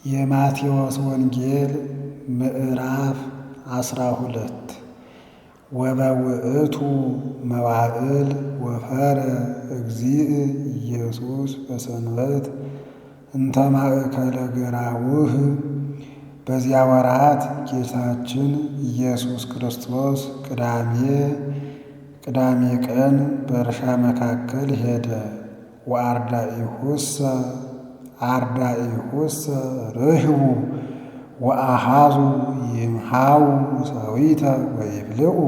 የማቴዎስ ወንጌል ምዕራፍ 12 ወበውእቱ መዋዕል ወፈረ እግዚእ ኢየሱስ በሰንበት እንተ ማእከለ ገራውህ። በዚያ ወራት ጌታችን ኢየሱስ ክርስቶስ ቅዳሜ ቀን በእርሻ መካከል ሄደ። አርዳኢሁሰ ርህቡ ወአሃዙ ይምሃው ሰዊተ ወይብልዑ።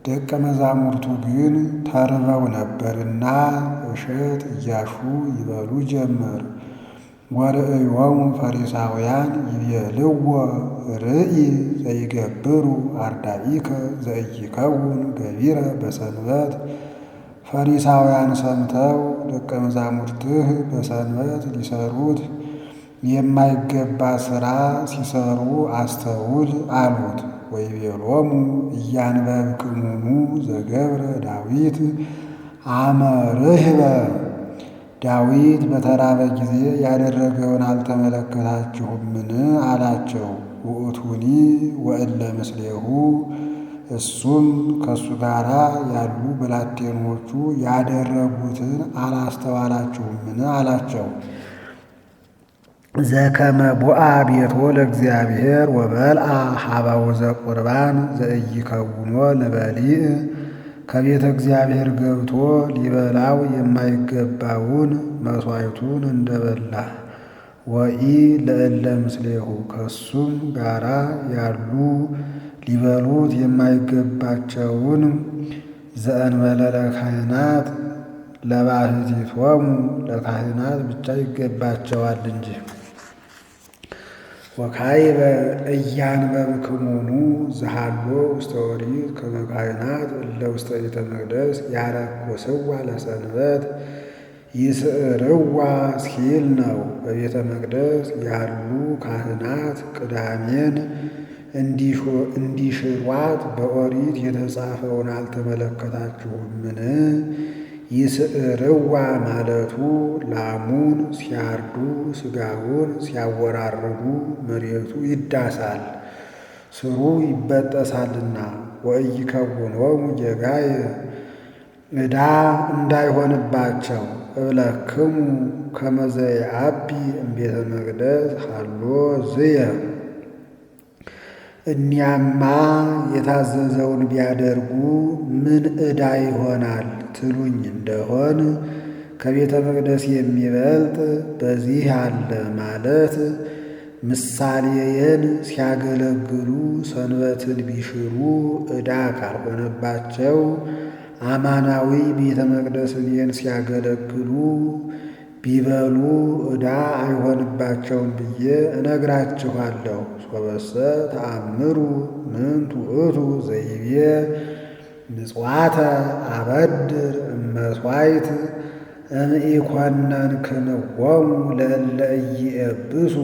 ደቀ መዛሙርቱ ግን ተርበው ነበርና እሸት እያሹ ይበሉ ጀመር። ወርእዮሙ ፈሪሳውያን ይቤልዎ ርእይ ዘይገብሩ አርዳኢከ ዘኢይከውን ገቢረ በሰንበት። ፈሪሳውያን ሰምተው ደቀ መዛሙርትህ በሰንበት ሊሰሩት የማይገባ ሥራ ሲሰሩ አስተውል አሉት። ወይቤሎሙ ኢያንበብክሙኑ ዘገብረ ዳዊት አመ ርህበ። ዳዊት በተራበ ጊዜ ያደረገውን አልተመለከታችሁምን? አላቸው። ውእቱኒ ወእለ ምስሌሁ፣ እሱም ከእሱ ጋር ያሉ ብላቴኖቹ ያደረጉትን አላስተዋላችሁምን? አላቸው። ዘከመ ቦአ ቤቶ ለእግዚአብሔር ወበልዓ ሀበው ዘቁርባን ዘኢይከውኖ ለበሊዕ። ከቤተ እግዚአብሔር ገብቶ ሊበላው የማይገባውን መሥዋዕቱን እንደበላ። ወኢ ለእለ ምስሌሁ፣ ከሱም ጋራ ያሉ ሊበሉት የማይገባቸውን ዘእንበለ ለካህናት ለባሕቲቶሙ፣ ለካህናት ብቻ ይገባቸዋል እንጂ። ወካዕበ ኢያንበብክሙኑ ዘሃሎ ውስተ ኦሪት ከመ ካህናት እለ ውስተ ቤተ መቅደስ ያረኩስዋ ለሰንበት ይስዕርዋ ሲል ነው። በቤተ መቅደስ ያሉ ካህናት ቅዳሜን እንዲሽሯት በኦሪት የተጻፈውን አልተመለከታችሁምን? ይስዕርዋ ማለቱ ላሙን ሲያርዱ ሥጋውን ሲያወራርዱ መሬቱ ይዳሳል፣ ስሩ ይበጠሳልና። ወኢይከውኖሙ ጌጋየ፣ ዕዳ እንዳይሆንባቸው። እብለክሙ ከመ ዘየዐቢ እምቤተ መቅደስ ሀሎ ዝየ። እኒያማ የታዘዘውን ቢያደርጉ ምን ዕዳ ይሆናል ትሉኝ እንደሆን ከቤተ መቅደስ የሚበልጥ በዚህ አለ ማለት ምሳሌዬን ሲያገለግሉ ሰንበትን ቢሽሩ ዕዳ ካልሆነባቸው አማናዊ ቤተ መቅደስን ሲያገለግሉ ቢበሉ ዕዳ አይሆንባቸውም ብዬ እነግራችኋለሁ። ሶበሰ ተአምሩ ምንቱ ውእቱ ዘይቤ ምጽዋተ አበድር እመሥዋዕት እምኢኮነንክምዎሙ ለእለ ኢየብሱ።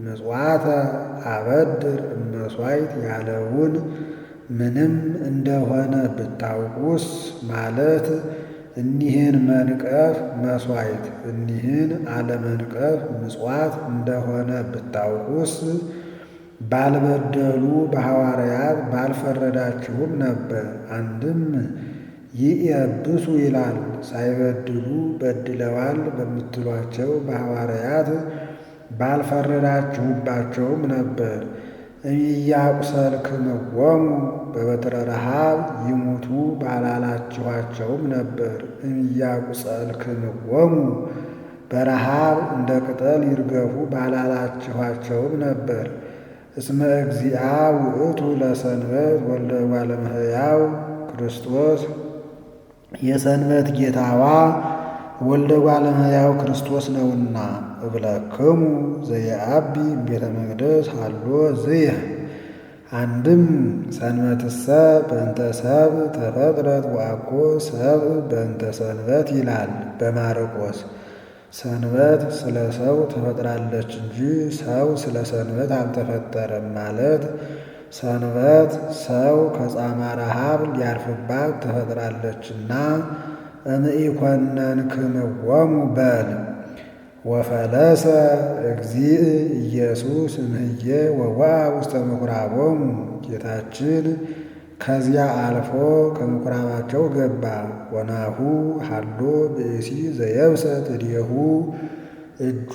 ምጽዋተ አበድር እመሥዋዕት ያለውን ምንም እንደሆነ ብታውቁስ ማለት እኒህን መንቀፍ መሥዋዕት እኒህን አለመንቀፍ ምጽዋት እንደሆነ ብታውቁስ ባልበደሉ በሐዋርያት ባልፈረዳችሁም ነበር። አንድም ይእየብሱ ይላል፣ ሳይበድሉ በድለዋል በምትሏቸው በሐዋርያት ባልፈረዳችሁባቸውም ነበር። እምያቁሰልክምዎሙ በበትረ ረሃብ ይሙቱ ባላላችኋቸውም ነበር። እምያቁሰልክምዎሙ በረሃብ እንደ ቅጠል ይርገፉ ባላላችኋቸውም ነበር። እስመ እግዚአ ውእቱ ለሰንበት ወልደ እጓለ እመሕያው ክርስቶስ፣ የሰንበት ጌታዋ ወልደ እጓለ እመሕያው ክርስቶስ ነውና። እብለክሙ ዘየዐቢ እምቤተ መቅደስ ሀሎ ዝየ። አንድም ሰንበትሰ በእንተ ሰብእ ተፈጥረት ወአኮ ሰብእ በእንተ ሰንበት ይላል በማርቆስ። ሰንበት ስለ ሰው ተፈጥራለች እንጂ ሰው ስለ ሰንበት አልተፈጠረም ማለት ሰንበት ሰው ከጻማ ረሃብ ሊያርፍባት ተፈጥራለችና እምኢኮነንክምዎሙ በል። ወፈለሰ እግዚእ ኢየሱስ እምህየ ወወአ ውስተ ምኵራቦሙ። ጌታችን ከዚያ አልፎ ከምኵራባቸው ገባ። ወናሁ ሀሎ ብእሲ ዘየብሰት እዴሁ። እጁ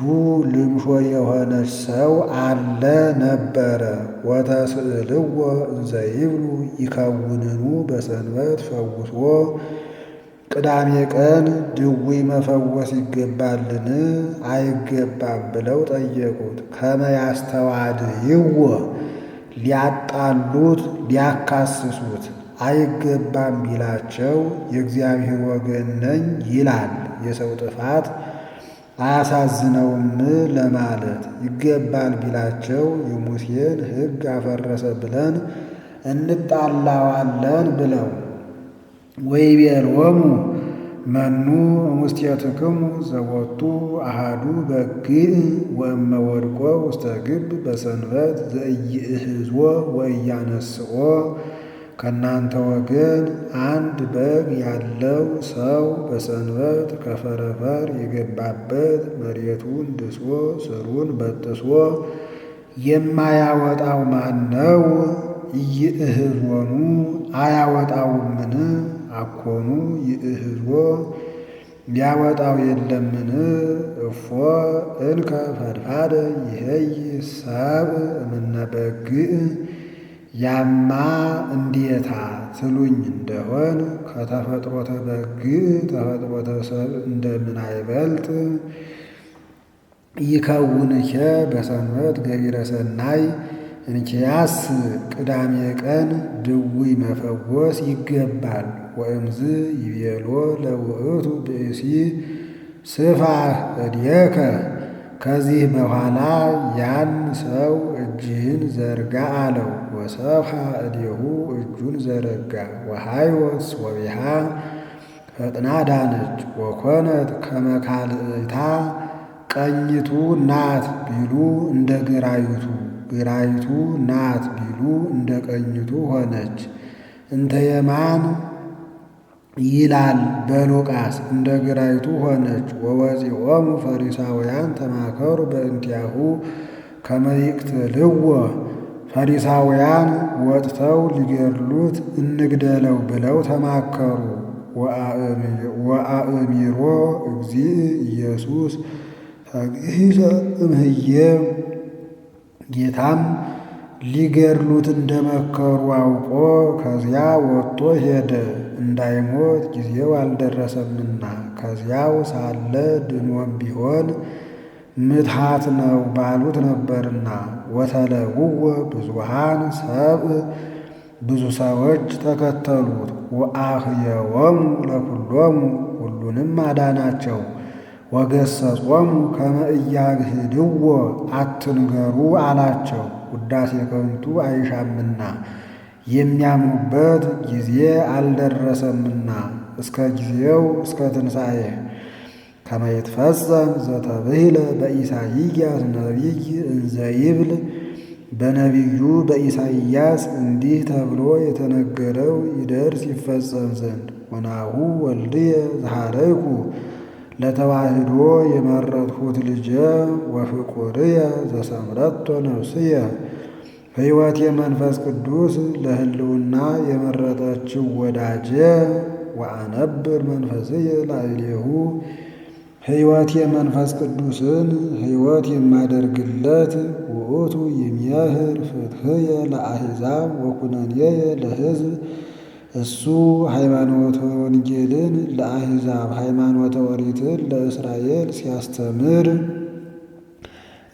ልምሾ የሆነች ሰው አለ ነበረ። ወተስእልዎ እንዘ ይብሉ ይከውንኑ በሰንበት ፈውሶ። ቅዳሜ ቀን ድውይ መፈወስ ይገባልን አይገባም ብለው ጠየቁት። ከመ ያስተዋድይዎ ሊያጣሉት ሊያካስሱት። አይገባም ቢላቸው የእግዚአብሔር ወገን ነኝ ይላል፣ የሰው ጥፋት አያሳዝነውም ለማለት። ይገባል ቢላቸው የሙሴን ሕግ አፈረሰ ብለን እንጣላዋለን ብለው። ወይቤሎሙ መኑ እሙስቴትክሙ ዘቦቱ አሃዱ በግዕ ወእመ ወድቆ ውስተ ግብ በሰንበት ዘኢይእህዞ ወኢያነስኦ። ከእናንተ ወገን አንድ በግ ያለው ሰው በሰንበት ከፈረፈር የገባበት መሬቱን ድሶ ስሩን በጥሶ የማያወጣው ማን ነው? ኢይእህዞኑ አያወጣውምን? አኮኑ ይእህዞ ሊያወጣው የለምን? እፎ እንከ ፈድፋደ ይሄይ ሰብእ እምነ በግዕ። ያማ እንዴታ ትሉኝ እንደሆን ከተፈጥሮተ በግዕ ተፈጥሮተ ሰብእ እንደምን አይበልጥ? ይከውንከ በሰንበት ገቢረ ሰናይ። እንኪያስ ቅዳሜ ቀን ድውይ መፈወስ ይገባል። ወእምዝ ይቤሎ ለውእቱ ብእሲ ስፋህ እዴከ። ከዚህ በኋላ ያን ሰው እጅህን ዘርጋ አለው። ወሰፍሐ እዴሁ እጁን ዘረጋ። ወሃይወት ሶቢሃ ፈጥና ዳነች። ወኮነት ከመ ካልእታ ቀኝቱ ናት ቢሉ እንደ ግራይቱ፣ ግራይቱ ናት ቢሉ እንደ ቀኝቱ ሆነች። እንተ የማን ይላል በሉቃስ እንደ ግራይቱ ሆነች። ወወፂኦሙ ፈሪሳውያን ተማከሩ በእንቲአሁ ከመ ይቅትልዎ። ፈሪሳውያን ወጥተው ሊገድሉት እንግደለው ብለው ተማከሩ። ወአእሚሮ እግዚእ ኢየሱስ ተግሂሰ እምህየ። ጌታም ሊገድሉት እንደመከሩ አውቆ ከዚያ ወጥቶ ሄደ፣ እንዳይሞት ጊዜው አልደረሰምና። ከዚያው ሳለ ድኖም ቢሆን ምትሃት ነው ባሉት ነበርና። ወተለውወ ብዙሃን ሰብእ ብዙ ሰዎች ተከተሉት። ወአህየዎሙ ለኩሎሙ ሁሉንም አዳናቸው። ወገሰጾሙ ከመ ኢያግህድዎ አትንገሩ አላቸው። ውዳሴ ከንቱ አይሻምና የሚያምኑበት ጊዜ አልደረሰምና እስከ ጊዜው እስከ ትንሣኤ። ከመ ይትፈጸም ዘተብሂለ በኢሳይያስ ነቢይ እንዘ ይብል። በነቢዩ በኢሳይያስ እንዲህ ተብሎ የተነገረው ይደርስ ይፈጸም ዘንድ። ወናሁ ወልድየ ዘሃረይኩ ለተዋህዶ የመረጥሁት ልጄ ወፍቁርየ ዘሰምረቶ ነፍስየ። ሕይወት የመንፈስ ቅዱስ ለህልውና የመረጠችው ወዳጄ። ወአነብር መንፈስየ ላዕሌሁ ሕይወት የመንፈስ ቅዱስን ሕይወት የማደርግለት። ውእቱ ይሜህር ፍትሕየ ለአሕዛብ ወኩነኔየ ለሕዝብ። እሱ ሃይማኖተ ወንጌልን ለአሕዛብ ሃይማኖተ ኦሪትን ለእስራኤል ሲያስተምር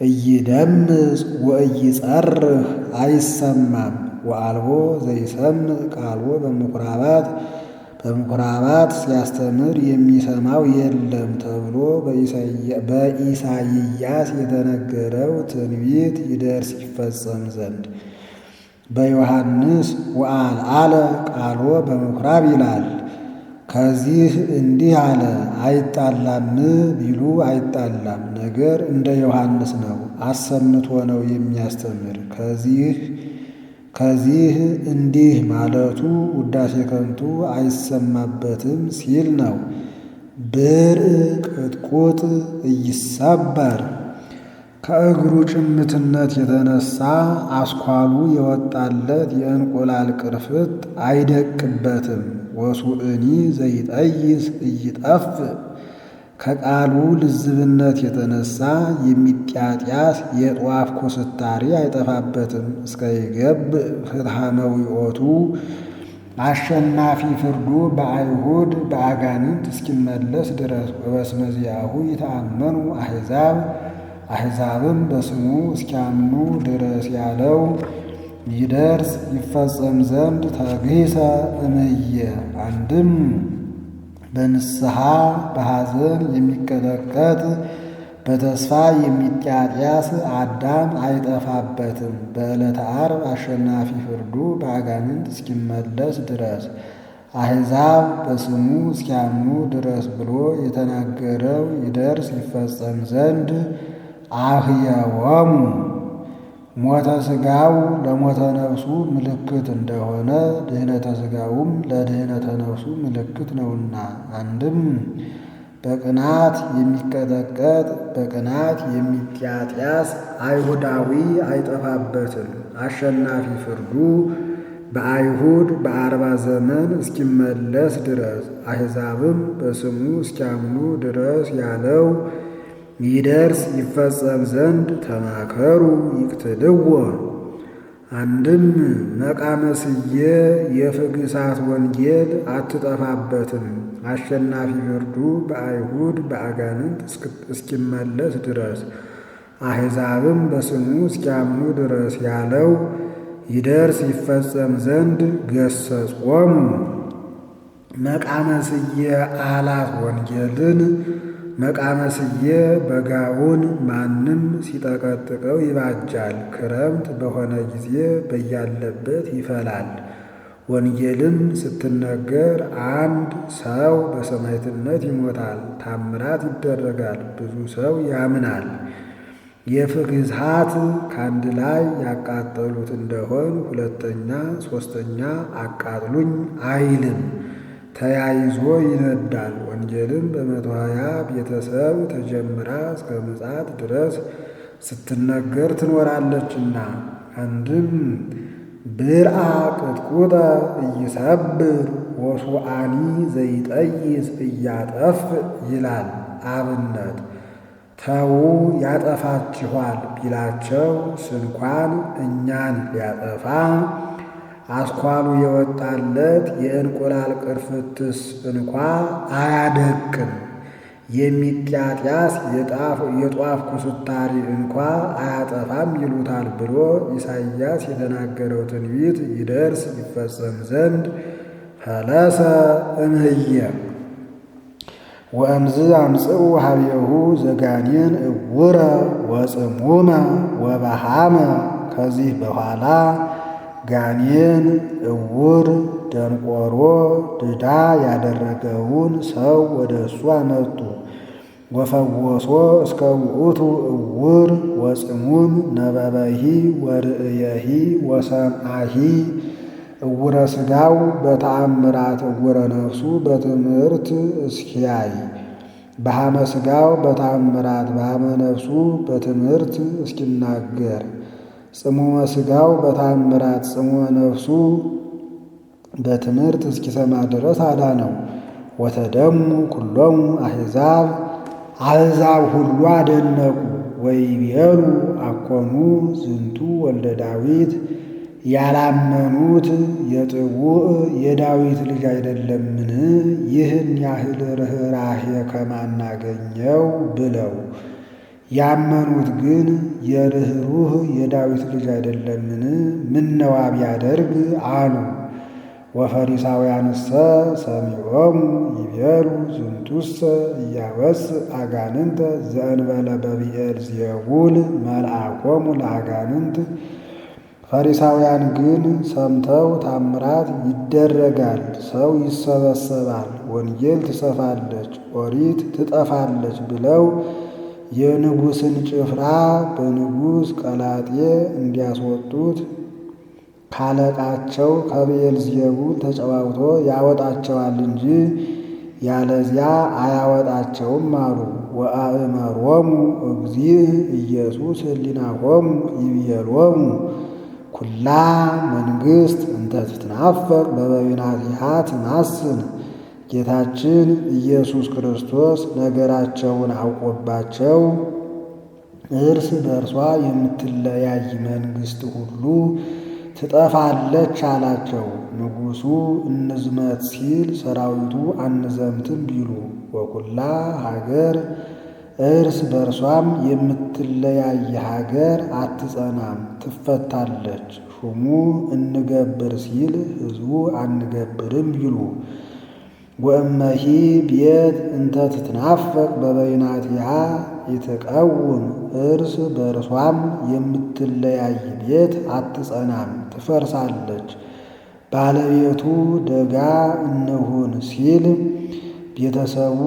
ኢይደምጽ ወኢይጸርህ አይሰማም። ወአልቦ ዘይሰምዕ ቃልዎ በምኵራባት በምኵራባት ሲያስተምር የሚሰማው የለም ተብሎ በኢሳይያስ የተነገረው ትንቢት ይደርስ ይፈጸም ዘንድ። በዮሐንስ ወአልዓለ ቃልዎ በምኵራብ ይላል። ከዚህ እንዲህ አለ። አይጣላም ቢሉ አይጣላም፣ ነገር እንደ ዮሐንስ ነው፣ አሰምቶ ነው የሚያስተምር። ከዚህ እንዲህ ማለቱ ውዳሴ ከንቱ አይሰማበትም ሲል ነው። ብርዕ ቅጥቁጥ ኢይሰበር ከእግሩ ጭምትነት የተነሳ አስኳሉ የወጣለት የእንቁላል ቅርፍት አይደቅበትም። ወሱእኒ ዘይጠይስ ኢይጠፍ ከቃሉ ልዝብነት የተነሳ የሚጢያጢያስ የጧፍ ኮስታሪ አይጠፋበትም። እስከ ይገብእ ፍትሐ መዊኦቱ አሸናፊ ፍርዱ በአይሁድ በአጋንንት እስኪመለስ ድረስ። ወበስመ ዚአሁ ይተአመኑ አሕዛብም በስሙ እስኪያምኑ ድረስ ያለው ይደርስ ይፈጸም ዘንድ ተግሂሰ እምየ አንድም በንስሐ በሐዘን የሚቀጠቀጥ በተስፋ የሚጢያጢያስ አዳም አይጠፋበትም። በዕለተ ዓርብ አሸናፊ ፍርዱ በአጋንንት እስኪመለስ ድረስ አሕዛብ በስሙ እስኪያምኑ ድረስ ብሎ የተናገረው ይደርስ ይፈጸም ዘንድ አህየወሙ ሞተ ሥጋው ለሞተ ነፍሱ ምልክት እንደሆነ ድኅነተ ሥጋውም ለድኅነተ ነፍሱ ምልክት ነውና። አንድም በቅናት የሚቀጠቀጥ በቅናት የሚጢያጢያስ አይሁዳዊ አይጠፋበትም። አሸናፊ ፍርዱ በአይሁድ በ40 ዘመን እስኪመለስ ድረስ አሕዛብም በስሙ እስኪያምኑ ድረስ ያለው ይደርስ ይፈጸም ዘንድ ተማከሩ ይቅትልዎ። አንድም መቃመስየ የፍግ እሳት ወንጌል አትጠፋበትም። አሸናፊ ፍርዱ በአይሁድ በአጋንንት እስኪመለስ ድረስ አሕዛብም በስሙ እስኪያምኑ ድረስ ያለው ይደርስ ይፈጸም ዘንድ ገሰጾሙ። መቃመስየ አላት ወንጌልን መቃመስየ በጋውን ማንም ሲጠቀጥቀው ይባጃል። ክረምት በሆነ ጊዜ በያለበት ይፈላል። ወንጌልም ስትነገር አንድ ሰው በሰማዕትነት ይሞታል። ታምራት ይደረጋል። ብዙ ሰው ያምናል። የፍግ እሳት ከአንድ ላይ ያቃጠሉት እንደሆን ሁለተኛ ሦስተኛ አቃጥሉኝ አይልም፣ ተያይዞ ይነዳል። ወንጌልም በ120 ቤተሰብ ተጀምራ እስከ ምጽአት ድረስ ስትነገር ትኖራለችና። አንድም ብርዓ ቅጥቁጠ ኢይሰብር ወሱአኒ ዘይጠይስ ኢያጠፍ ይላል። አብነት ተዉ ያጠፋችኋል ቢላቸው ስንኳን እኛን ሊያጠፋ አስኳሉ የወጣለት የእንቁላል ቅርፍትስ እንኳ አያደቅም። የሚጢያጢያስ የጧፍ ኩስታሪ እንኳ አያጠፋም ይሉታል ብሎ ኢሳይያስ የተናገረው ትንቢት ይደርስ ይፈጸም ዘንድ ፈለሰ እምህየ ወእምዝ አምጽኡ ሀቤሁ ዘጋኔን እውረ ወጽሙመ ወበሃመ። ከዚህ በኋላ ጋኔን እውር ደንቆሮ ድዳ ያደረገውን ሰው ወደ እሱ አመጡ። ወፈወሶ እስከ ውእቱ እውር ወጽሙም ነበበሂ ወርእየሂ ወሰምዓሂ። እውረ ሥጋው በተአምራት እውረ ነፍሱ በትምህርት እስኪያይ በሃመ ሥጋው በተአምራት በሃመ ነፍሱ በትምህርት እስኪናገር ጽሙመ ሥጋው በተአምራት ጽሙመ ነፍሱ በትምህርት እስኪሰማ ድረስ አዳነው። ወተደሙ ኩሎሙ አሕዛብ ሁሉ አደነቁ። ወይቤሉ አኮኑ ዝንቱ ወልደ ዳዊት ያላመኑት የጥቡዕ የዳዊት ልጅ አይደለምን? ይህን ያህል ርኅራኄ ከማናገኘው ብለው ያመኑት ግን የርኅሩህ የዳዊት ልጅ አይደለምን? ምነዋ ቢያደርግ አሉ። ወፈሪሳውያንሰ ሰሚዖሙ ይቤሉ ዝንቱሰ ኢያወፅእ አጋንንተ ዘእንበለ በብዔልዜቡል መልአኮሙ ለአጋንንት። ፈሪሳውያን ግን ሰምተው ታምራት ይደረጋል፣ ሰው ይሰበሰባል፣ ወንጌል ትሰፋለች፣ ኦሪት ትጠፋለች ብለው የንጉሥን ጭፍራ በንጉሥ ቀላጤ እንዲያስወጡት ካለቃቸው ከብዔልዜቡል ተጨዋውቶ ያወጣቸዋል እንጂ ያለዚያ አያወጣቸውም አሉ። ወአእመሮሙ እግዚእ ኢየሱስ ህሊናሆሙ ይቤሎሙ ኩላ መንግሥት እንተ ትትናፈቅ በበይናቲሃ ትማስን። ጌታችን ኢየሱስ ክርስቶስ ነገራቸውን አውቆባቸው እርስ በእርሷ የምትለያይ መንግሥት ሁሉ ትጠፋለች አላቸው። ንጉሡ እንዝመት ሲል ሰራዊቱ አንዘምትም ቢሉ ወኩላ ሀገር እርስ በእርሷም የምትለያይ ሀገር አትጸናም ትፈታለች። ሹሙ እንገብር ሲል ሕዝቡ አንገብርም ቢሉ ወእመሂ ቤት እንተ ትትናፈቅ በበይናቲሃ ይትቀውም እርስ በእርሷም የምትለያይ ቤት አትጸናም ትፈርሳለች። ባለቤቱ ደጋ እንሁን ሲል ቤተሰቡ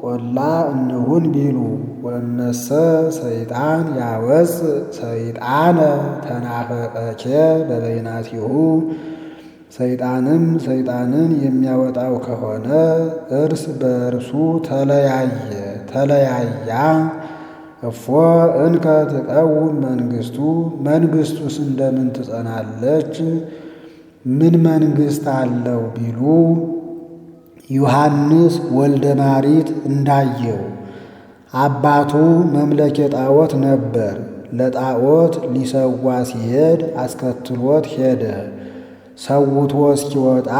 ቆላ እንሁን ቢሉ ወእመሰ ሰይጣን ያወፅ ሰይጣነ ተናፈቀኬ በበይናቲሁ ሰይጣንም ሰይጣንን የሚያወጣው ከሆነ እርስ በእርሱ ተለያያ እፎ እንከ ትቀውም መንግሥቱ መንግሥቱስ እንደምን ትጸናለች? ምን መንግሥት አለው ቢሉ ዮሐንስ ወልደ ማሪት እንዳየው አባቱ መምለኬ ጣዖት ነበር። ለጣዖት ሊሰዋ ሲሄድ አስከትሎት ሄደ። ሰውቶ እስኪወጣ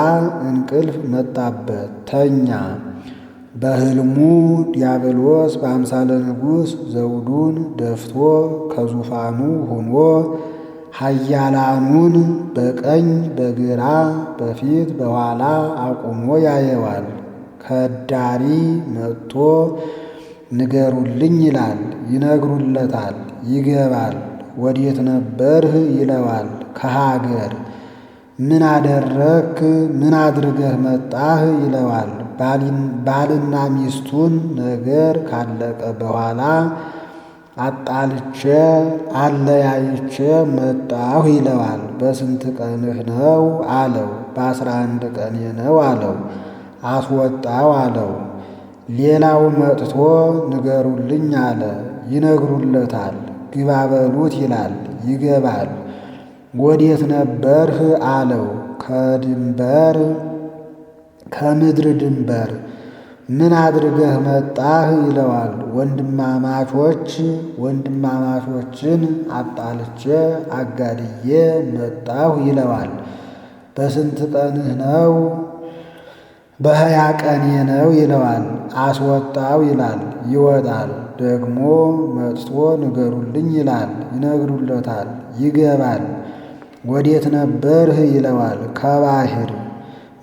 እንቅልፍ መጣበት ተኛ። በሕልሙ ዲያብሎስ በአምሳለ ንጉሥ ዘውዱን ደፍቶ ከዙፋኑ ሆኖ ኃያላኑን በቀኝ በግራ በፊት በኋላ አቁሞ ያየዋል። ከዳሪ መጥቶ ንገሩልኝ ይላል። ይነግሩለታል። ይገባል። ወዴት ነበርህ ይለዋል። ከሀገር። ምን አደረክ? ምን አድርገህ መጣህ ይለዋል። ባልና ሚስቱን ነገር ካለቀ በኋላ አጣልቼ አለያይቼ መጣሁ ይለዋል። በስንት ቀንህ ነው አለው። በ11 ቀኔ ነው አለው። አስወጣው አለው። ሌላው መጥቶ ንገሩልኝ አለ። ይነግሩለታል። ግባ በሉት ይላል። ይገባል። ወዴት ነበርህ አለው። ከምድር ድንበር። ምን አድርገህ መጣህ ይለዋል። ወንድማማቾችን አጣልቼ አጋድዬ መጣሁ ይለዋል። በስንት ቀንህ ነው? በ20 ቀኔ ነው ይለዋል። አስወጣው ይላል። ይወጣል። ደግሞ መጥቶ ንገሩልኝ ይላል። ይነግሩለታል። ይገባል። ወዴት ነበርህ ይለዋል። ከባህር።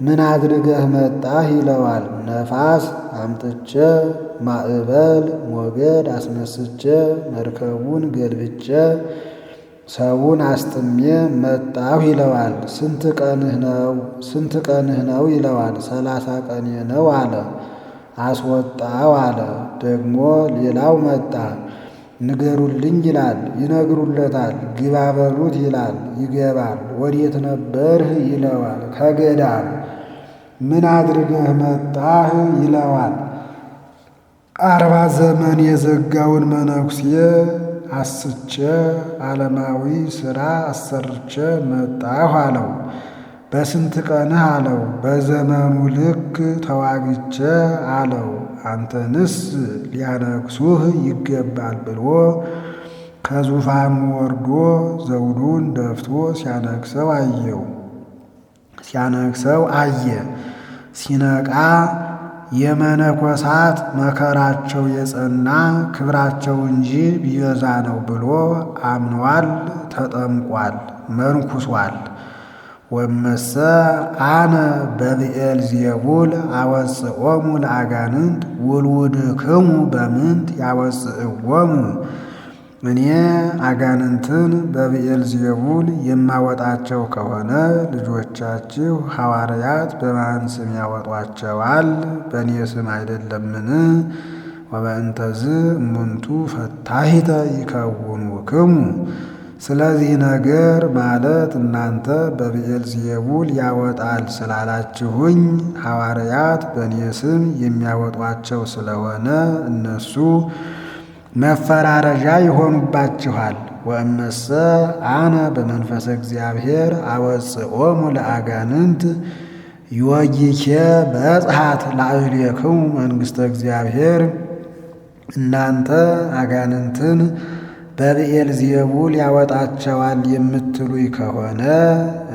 ምን አድርገህ መጣህ ይለዋል። ነፋስ አምጥቼ ማዕበል ሞገድ አስነስቼ መርከቡን ገልብጬ ሰውን አስጥሜ መጣሁ ይለዋል። ስንት ቀንህ ነው ይለዋል። 30 ቀኔ ነው አለ። አስወጣው አለ። ደግሞ ሌላው መጣ። ንገሩልኝ ይላል። ይነግሩለታል። ግባ በሉት ይላል። ይገባል። ወዴት ነበርህ ይለዋል። ከገዳም። ምን አድርገህ መጣህ ይለዋል። 40 ዘመን የዘጋውን መነኩሴ አስቼ ዓለማዊ ሥራ አሰርቼ መጣሁ አለው። በስንት ቀንህ አለው። በዘመኑ ልክ ተዋግቼ አለው። አንተንስ ሊያነግሱህ ይገባል ብሎ ከዙፋኑ ወርዶ ዘውዱን ደፍቶ ሲያነግሰው አየ። ሲነቃ የመነኮሳት መከራቸው የጸና ክብራቸው እንጂ ቢበዛ ነው ብሎ አምኗል። ተጠምቋል። መንኩሷል። ወመሰ አነ በብኤል ዜቡል አወፅኦሙ ለአጋንንት ውልውድክሙ በምንት ያወፅእዎሙ። እኔ አጋንንትን በብኤል ዜቡል የማወጣቸው ከሆነ ልጆቻችሁ ሐዋርያት በማን ስም ያወጧቸዋል? በእኔ ስም አይደለምን? ወበእንተዝ እሙንቱ ፈታሂተ ይከውኑክሙ። ስለዚህ ነገር ማለት እናንተ በብዔልዜቡል ያወጣል ስላላችሁኝ ሐዋርያት በእኔ ስም የሚያወጧቸው ስለሆነ እነሱ መፈራረዣ ይሆኑባችኋል። ወእመሰ አነ በመንፈሰ እግዚአብሔር አወጽኦሙ ለአጋንንት ዮጊኬ በጽሐት ላዕሌክሙ መንግሥተ እግዚአብሔር። እናንተ አጋንንትን በብዔልዜቡል ያወጣቸዋል የምትሉኝ ከሆነ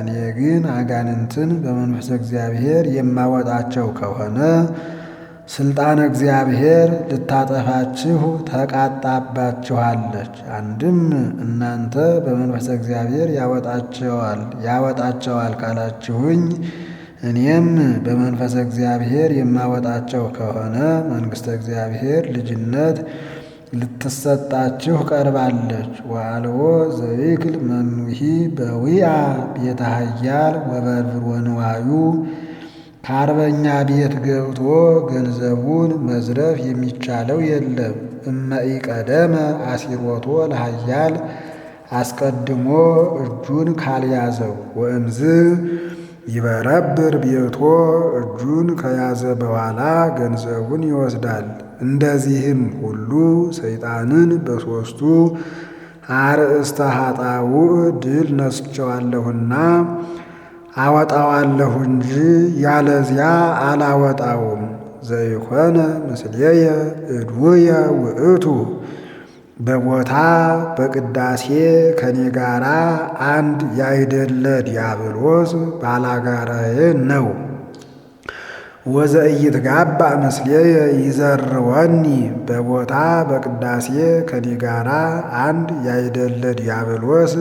እኔ ግን አጋንንትን በመንፈሰ እግዚአብሔር የማወጣቸው ከሆነ ስልጣነ እግዚአብሔር ልታጠፋችሁ ተቃጣባችኋለች። አንድም እናንተ በመንፈሰ እግዚአብሔር ያወጣቸዋል ካላችሁኝ እኔም በመንፈሰ እግዚአብሔር የማወጣቸው ከሆነ መንግሥተ እግዚአብሔር ልጅነት ልትሰጣችሁ ቀርባለች። ወአልቦ ዘይክል መኑሂ በዊአ ቤተ ኃያል ወበርብር ወንዋዩ። ከአርበኛ ቤት ገብቶ ገንዘቡን መዝረፍ የሚቻለው የለም። እመኢቀደመ አሲሮቶ ለኃያል አስቀድሞ እጁን ካልያዘው። ወእምዝ ይበረብር ቤቶ እጁን ከያዘ በኋላ ገንዘቡን ይወስዳል። እንደዚህም ሁሉ ሰይጣንን በሦስቱ አርእስተ ኃጣውእ ድል ነስቸዋለሁና አወጣዋለሁ እንጂ ያለዚያ አላወጣውም። ዘይኮነ ምስሌየ እድውየ ውእቱ። በቦታ በቅዳሴ ከኔ ጋራ አንድ ያይደለ ዲያብሎስ ባላጋራዬ ነው። ወዘኢይትጋባ ምስሌየ ይዘርወኒ። በቦታ በቅዳሴ ከኔ ጋራ አንድ ያይደለ ዲያብሎስ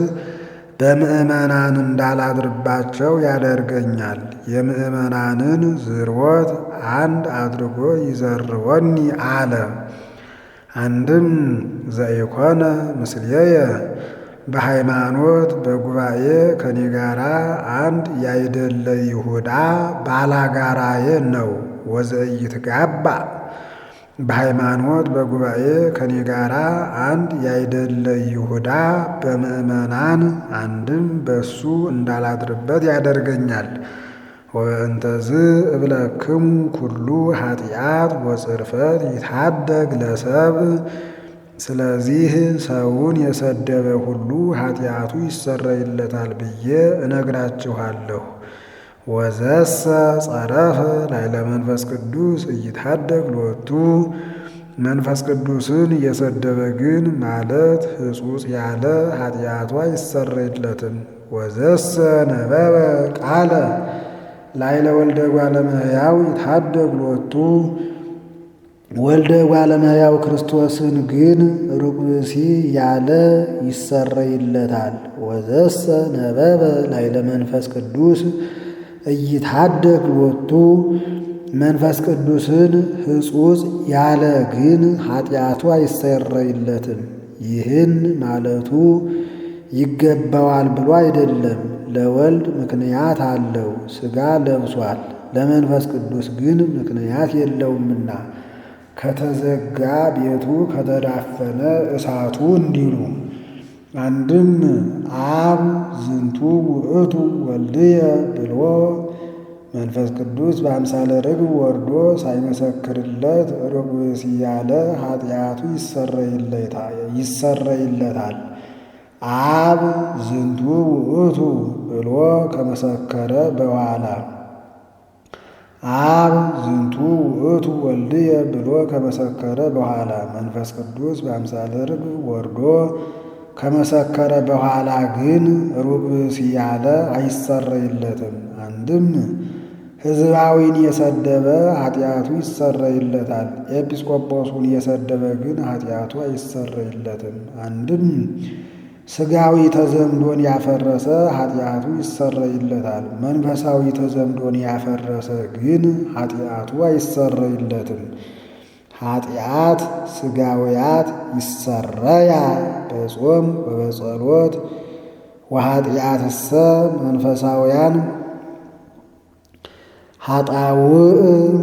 በምእመናን እንዳላድርባቸው ያደርገኛል። የምእመናንን ዝርወት አንድ አድርጎ ይዘርወኒ አለ። አንድም ዘኢኮነ ምስሌየ በሃይማኖት በጉባኤ ከኔ ጋራ አንድ ያይደለ ይሁዳ ባላጋራዬ ነው። ወዘኢይትጋባ በሃይማኖት በጉባኤ ከኔ ጋራ አንድ ያይደለ ይሁዳ በምእመናን አንድም በሱ እንዳላድርበት ያደርገኛል። ወእንተዝ እብለክሙ ኩሉ ኃጢአት ወጽርፈት ይታደግ ለሰብእ። ስለዚህ ሰውን የሰደበ ሁሉ ኃጢአቱ ይሰረይለታል ብዬ እነግራችኋለሁ። ወዘሰ ጸረፈ ላዕለ መንፈስ ቅዱስ ኢይታደግ ሎቱ። መንፈስ ቅዱስን የሰደበ ግን ማለት ሕጹጽ ያለ ኃጢአቱ አይሰረይለትም። ወዘሰ ነበበ ቃለ ላዕለ ወልደ እጓለ እመሕያው ይታደግ ሎቱ። ወልደ እጓለ እመሕያው ክርስቶስን ግን ሩቅ ብእሲ ያለ ይሰረይለታል። ወዘሰ ነበበ ላዕለ መንፈስ ቅዱስ ኢይታደግ ሎቱ። መንፈስ ቅዱስን ሕጹጽ ያለ ግን ኃጢአቱ አይሰረይለትም። ይህን ማለቱ ይገባዋል ብሎ አይደለም። ለወልድ ምክንያት አለው፣ ሥጋ ለብሷል። ለመንፈስ ቅዱስ ግን ምክንያት የለውምና ከተዘጋ ቤቱ ከተዳፈነ እሳቱ እንዲሉ። አንድም አብ ዝንቱ ውእቱ ወልድየ ብሎ መንፈስ ቅዱስ በአምሳለ ርግብ ወርዶ ሳይመሰክርለት ሩቅ ብእሲ ያለ ኃጢአቱ ይሰረይለታል። አብ ዝንቱ ውእቱ ብሎ ከመሰከረ በኋላ አብ ዝንቱ ውእቱ ወልድየ ብሎ ከመሰከረ በኋላ መንፈስ ቅዱስ በአምሳለ ርግብ ወርዶ ከመሰከረ በኋላ ግን ሩቅ ብእሲ ያለ አይሰረይለትም። አንድም ሕዝባዊን የሰደበ ኃጢአቱ ይሰረይለታል። ኤጲስቆጶሱን የሰደበ ግን ኃጢአቱ አይሰረይለትም። አንድም ሥጋዊ ተዘምዶን ያፈረሰ ኃጢአቱ ይሰረይለታል። መንፈሳዊ ተዘምዶን ያፈረሰ ግን ኃጢአቱ አይሰረይለትም። ኃጢአት ሥጋውያት ይሰረያ በጾም ወበጸሎት ወኃጢአትሰ መንፈሳውያን ኃጣውእ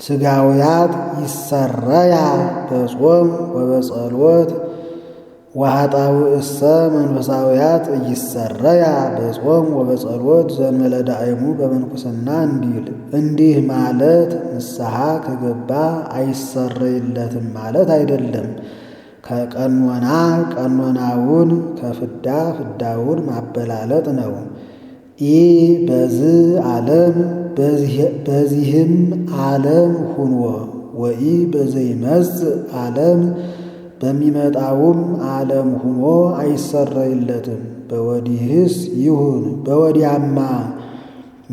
ሥጋውያት ይሰረያ በጾም ወበጸሎት ወኃጣውእሰ መንፈሳውያት ኢይሰረያ በጾም ወበጸሎት ዘእንበለ ዳእሙ በምንኩስና እንዲህ ማለት ንስሐ ከገባ አይሰረይለትም ማለት አይደለም። ከቀኖና ቀኖናውን ከፍዳ ፍዳውን ማበላለጥ ነው። ኢ በዚህ ዓለም በዚህም ዓለም ሁኖ ወኢ በዘይመጽእ ዓለም በሚመጣውም ዓለም ሁኖ አይሰረይለትም። በወዲህስ ይሁን በወዲያማ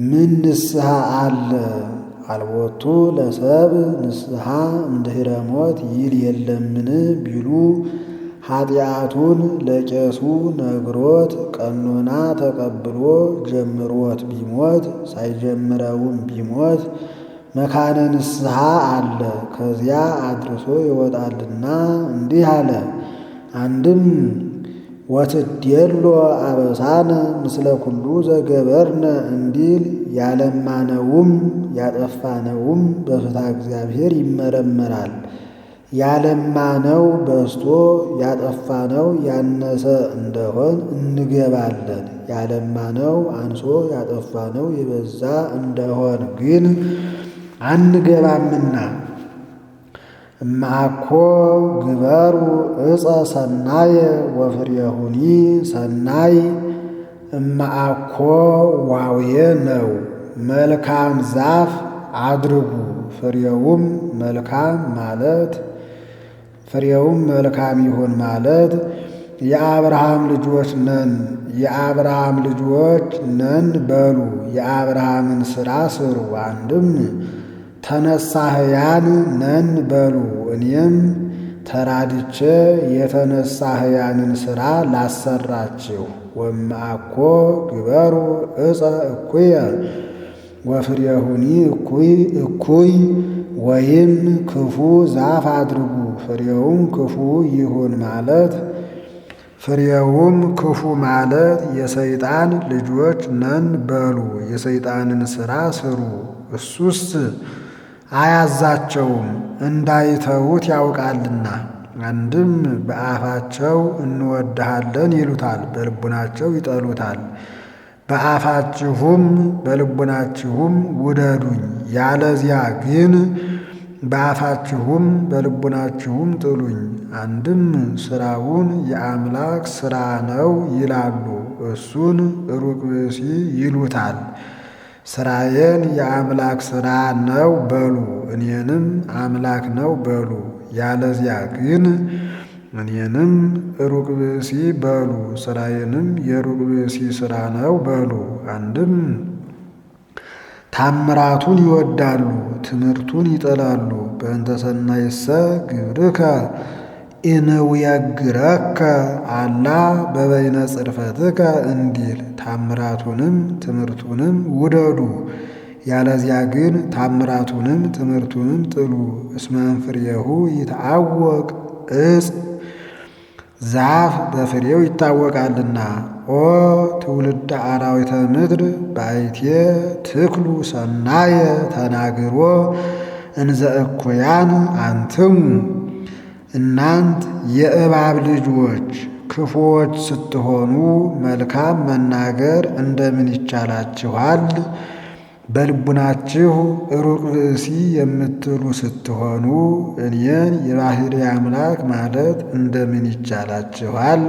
ምን ንስሐ አለ? አልቦቱ ለሰብ ንስሐ እምድኅረ ሞት ይል የለምን ቢሉ ኃጢአቱን ለቄሱ ነግሮት ቀኖና ተቀብሎ ጀምሮት ቢሞት ሳይጀምረውም ቢሞት መካነ ንስሐ አለ፣ ከዚያ አድርሶ ይወጣልና እንዲህ አለ። አንድም ወትዴሎ አበሳነ ምስለ ኩሉ ዘገበርነ እንዲል ያለማነውም ያጠፋነውም በፍትሐ እግዚአብሔር ይመረመራል። ያለማነው በዝቶ ያጠፋነው ያነሰ እንደሆን እንገባለን። ያለማነው አንሶ ያጠፋነው የበዛ እንደሆን ግን አንገባምና። እምአኮ ግበሩ ዕፀ ሰናየ ወፍሬሁኒ ሰናይ እምአኮ ዋውየ ነው። መልካም ዛፍ አድርጉ ፍሬውም መልካም ማለት ፍሬውም መልካም ይሁን ማለት የአብርሃም ልጆች ነን በሉ። የአብርሃምን ሥራ ስሩ። አንድም ተነሳህያን ነን በሉ። እኔም ተራድቼ የተነሳህያንን ሥራ ላሰራችሁ። ወእምአኮ ግበሩ ዕፀ እኩየ ወፍሬሁኒ እኩይ ወይም ክፉ ዛፍ አድርጉ ፍሬውም ክፉ ይሁን ማለት ፍሬውም ክፉ ማለት የሰይጣን ልጆች ነን በሉ። የሰይጣንን ሥራ ስሩ። እሱስ አያዛቸውም እንዳይተዉት ያውቃልና። አንድም በአፋቸው እንወድሃለን ይሉታል፣ በልቡናቸው ይጠሉታል። በአፋችሁም በልቡናችሁም ውደዱኝ፣ ያለዚያ ግን በአፋችሁም በልቡናችሁም ጥሉኝ። አንድም ሥራውን የአምላክ ሥራ ነው ይላሉ፣ እሱን ሩቅ ብእሲ ይሉታል። ሥራዬን የአምላክ ሥራ ነው በሉ፣ እኔንም አምላክ ነው በሉ። ያለዚያ ግን እኔንም ሩቅ ብእሲ በሉ፣ ሥራዬንም የሩቅ ብእሲ ሥራ ነው በሉ። አንድም ታምራቱን ይወዳሉ፣ ትምህርቱን ይጠላሉ። በእንተ ሰናይሰ ግብርከ ኢንውየግረከ አላ በበይነ ጽርፈትከ እንዲል ታምራቱንም ትምህርቱንም ውደዱ። ያለዚያ ግን ታምራቱንም ትምህርቱንም ጥሉ። እስመ እምፍሬሁ ይትዐወቅ ዕፅ ዛፍ በፍሬው ይታወቃልና። ኦ ትውልደ አራዊተ ምድር ባይቴ ትክሉ ሰናየ ተናግሮ እንዘ እኩያን አንትሙ። እናንት የእባብ ልጆች ክፉዎች ስትሆኑ መልካም መናገር እንደምን ይቻላችኋል? በልቡናችሁ ሩቅ ብእሲ የምትሉ ስትሆኑ እኔን የባሕርይ አምላክ ማለት እንደምን ይቻላችኋል?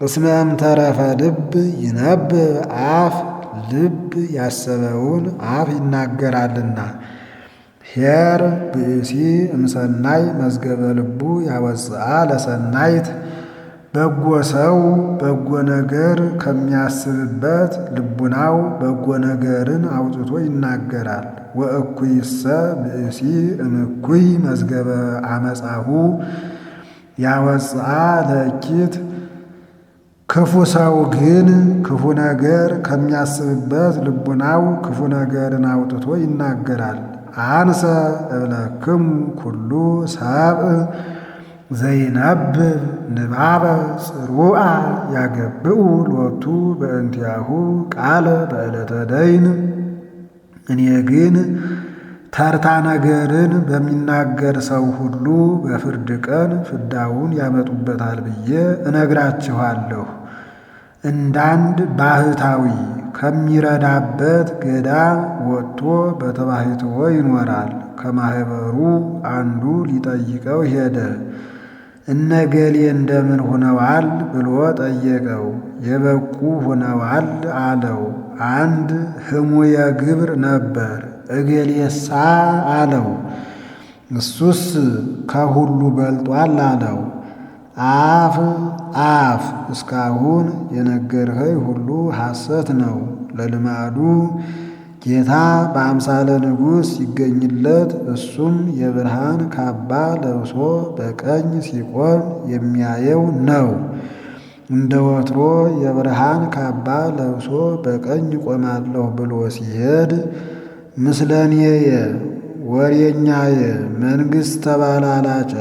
እስመ እምተረፈ ልብ ይነብብ አፍ፣ ልብ ያሰበውን አፍ ይናገራልና። ኄር ብእሲ እምሰናይ መዝገበ ልቡ ያወፅአ ለሰናይት። በጎ ሰው በጎ ነገር ከሚያስብበት ልቡናው በጎ ነገርን አውጥቶ ይናገራል። ወእኩይሰ ብእሲ እምኩይ መዝገበ አመፃሁ ያወፅአ ለእኪት። ክፉ ሰው ግን ክፉ ነገር ከሚያስብበት ልቡናው ክፉ ነገርን አውጥቶ ይናገራል። አንሰ እብለክሙ ኩሉ ሰብእ ዘይነብብ ንባበ ጽሩዓ ያገብኡ ሎቱ በእንቲአሁ ቃለ በዕለተ ደይን። እኔ ግን ተርታ ነገርን በሚናገር ሰው ሁሉ በፍርድ ቀን ፍዳውን ያመጡበታል ብዬ እነግራችኋለሁ። እንዳንድ ባህታዊ ከሚረዳበት ገዳም ወጥቶ በተባሕትዎ ይኖራል። ከማኅበሩ አንዱ ሊጠይቀው ሄደ። እነገሌ እንደምን ሆነዋል ብሎ ጠየቀው። የበቁ ሆነዋል አለው። አንድ ሕሙየ ግብር ነበር። እገሌሳ አለው። እሱስ ከሁሉ በልጧል አለው። አፍ እስካሁን የነገርኸኝ ሁሉ ሐሰት ነው። ለልማዱ ጌታ በአምሳለ ንጉሥ ሲገኝለት እሱም የብርሃን ካባ ለብሶ በቀኝ ሲቆም የሚያየው ነው። እንደ ወትሮ የብርሃን ካባ ለብሶ በቀኝ ቆማለሁ ብሎ ሲሄድ ምስለኔየ ወሬኛየ መንግሥት ተባላላጨ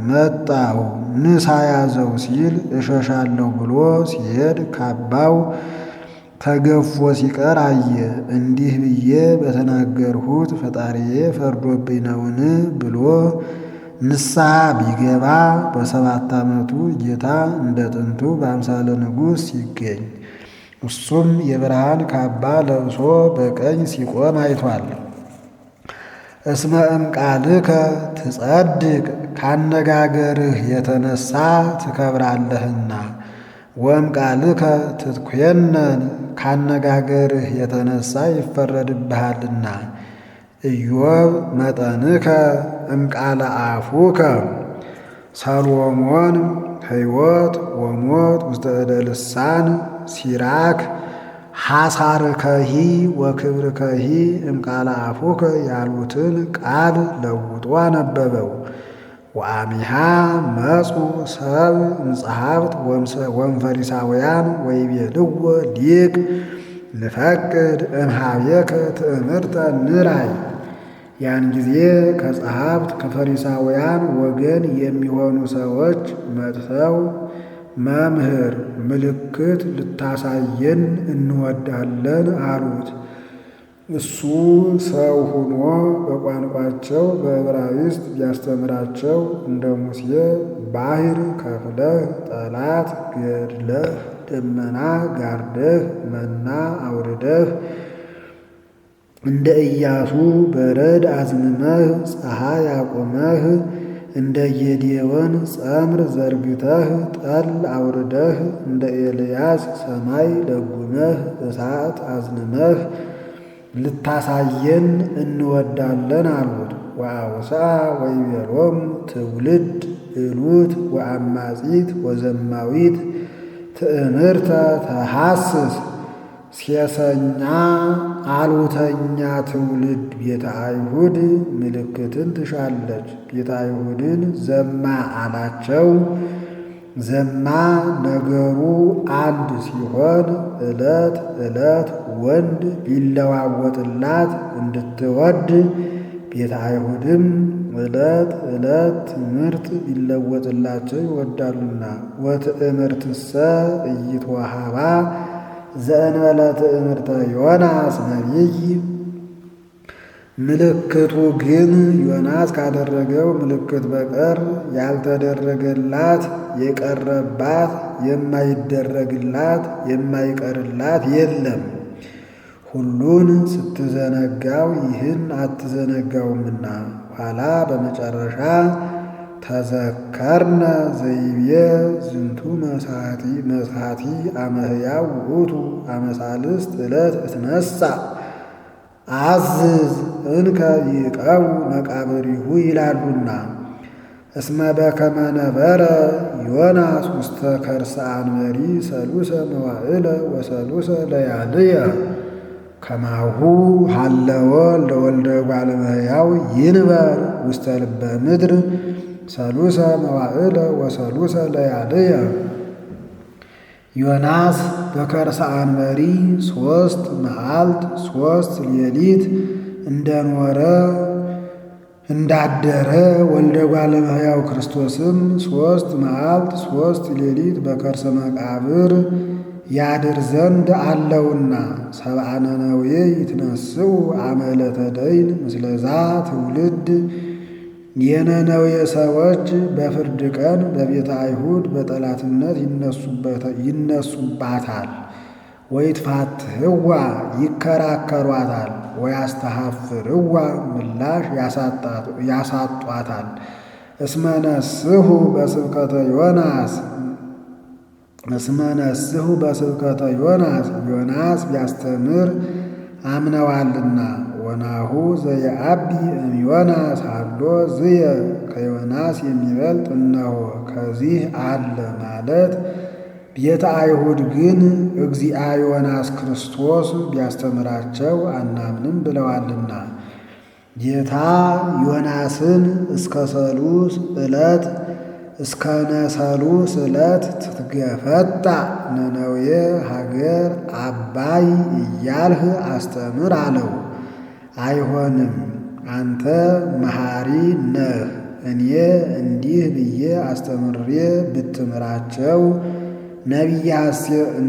መጣሁ ንሳ ያዘው ሲል እሸሻለሁ ብሎ ሲሄድ ካባው ተገፎ ሲቀር አየ። እንዲህ ብዬ በተናገርሁት ፈጣሪዬ ፈርዶብኝ ነውን ብሎ ንስሐ ቢገባ በ7 ዓመቱ ጌታ እንደ ጥንቱ በአምሳለ ንጉሥ ሲገኝ እሱም የብርሃን ካባ ለብሶ በቀኝ ሲቆም አይቷል። እስመ እምቃልከ ትጸድቅ ካነጋገርህ የተነሳ ትከብራለህና ወእምቃልከ ትትኮነን ካነጋገርህ የተነሳ ይፈረድብሃልና። ኢዮብ መጠንከ እምቃለ አፉከ ሰሎሞን ሕይወት ወሞት ውስተ እደ ልሳን ሲራክ ሐሳርከሂ ወክብርከሂ እምቃለ አፉከ ያሉትን ቃል ለውጦ አነበበው። ወአሚሃ መጹ ሰብ እምጸሐፍት ወእምፈሪሳውያን ወይቤልዎ ሊቅ ንፈቅድ እምኀቤከ ትእምርተ ንራይ። ያን ጊዜ ከጸሐፍት ከፈሪሳውያን ወገን የሚሆኑ ሰዎች መጥተው መምህር ምልክት ልታሳየን እንወዳለን አሉት። እሱ ሰው ሆኖ በቋንቋቸው በዕብራይስጥ ቢያስተምራቸው እንደ ሙሴ ባሕር ከፍለህ ጠላት ገድለህ ደመና ጋርደህ መና አውርደህ እንደ ኢያሱ በረድ አዝንመህ ፀሐይ አቁመህ እንደ ጌዴዎን ጸምር ዘርግተህ ጠል አውርደህ እንደ ኤልያስ ሰማይ ለጉመህ እሳት አዝንመህ ልታሳየን እንወዳለን አሉት። ወአውስአ ወይቤሎሙ ትውልድ እሉት ወአማጺት ወዘማዊት ትእምርተ ተሐስስ። ሴሰኛ አሉተኛ ትውልድ ቤተ አይሁድ ምልክትን ትሻለች። ቤተ አይሁድን ዘማ አላቸው። ዘማ ነገሩ አንድ ሲሆን ዕለት ዕለት ወንድ ቢለዋወጥላት እንድትወድ ቤተ አይሁድም ዕለት ዕለት ትምህርት ቢለወጥላቸው ይወዳሉና። ወትእምርትሰ ኢይትወሃባ ዘእንበለ ትእምርተ ዮናስ ነቢይ። ምልክቱ ግን ዮናስ ካደረገው ምልክት በቀር ያልተደረገላት የቀረባት የማይደረግላት የማይቀርላት የለም። ሁሉን ስትዘነጋው ይህን አትዘነጋውምና። ኋላ በመጨረሻ ተዘከርነ ዘይቤ ዝንቱ መሳቲ አመሕያው ውእቱ አመሳልስት ዕለት እትነሣ አዝዝ እንከ ይቀው መቃብሪሁ ይላሉና። እስመ በከመ ነበረ ዮናስ ውስተ ከርሰ አንበሪ ሰሉሰ መዋዕለ ወሰሉሰ ለያልየ ከማሁ ሀለወ ለወልደ እጓለ እመሕያው ይንበር ውስተ ልበ ምድር ሰሉሰ መዋዕለ ወሰሉሰ ለያልየ። ዮናስ በከርሰ አንበሪ 3 መዓልት 3 ሌሊት እንደኖረ እንዳደረ ወልደ እጓለ እመሕያው ክርስቶስም 3 መዓልት 3 ሌሊት በከርሰ መቃብር ያድር ዘንድ አለውና። ሰብአ ነነዌ ይትነስኡ አመለተ ደይን ምስለዛ ትውልድ የነነዌ ሰዎች በፍርድ ቀን በቤተ አይሁድ በጠላትነት ይነሱባታል። ወይትፋትሕዋ ይከራከሯታል። ወያስተሐፍርዋ ምላሽ ያሳጧታል። እስመ ነስሑ በስብከተ ዮናስ ዮናስ ቢያስተምር አምነዋልና። ወናሁ ዘየዐቢ እምዮናስ ሀሎ ዝየ ከዮናስ የሚበልጥ እነሆ ከዚህ አለ ማለት ቤተ አይሁድ ግን እግዚአ ዮናስ ክርስቶስ ቢያስተምራቸው አናምንም ብለዋልና። ጌታ ዮናስን እስከ ነሰሉስ ዕለት ትትገፈታ ነነዌ ሀገር አባይ እያልህ አስተምር አለው። አይሆንም፣ አንተ መሐሪ ነህ። እኔ እንዲህ ብዬ አስተምሬ ብትምራቸው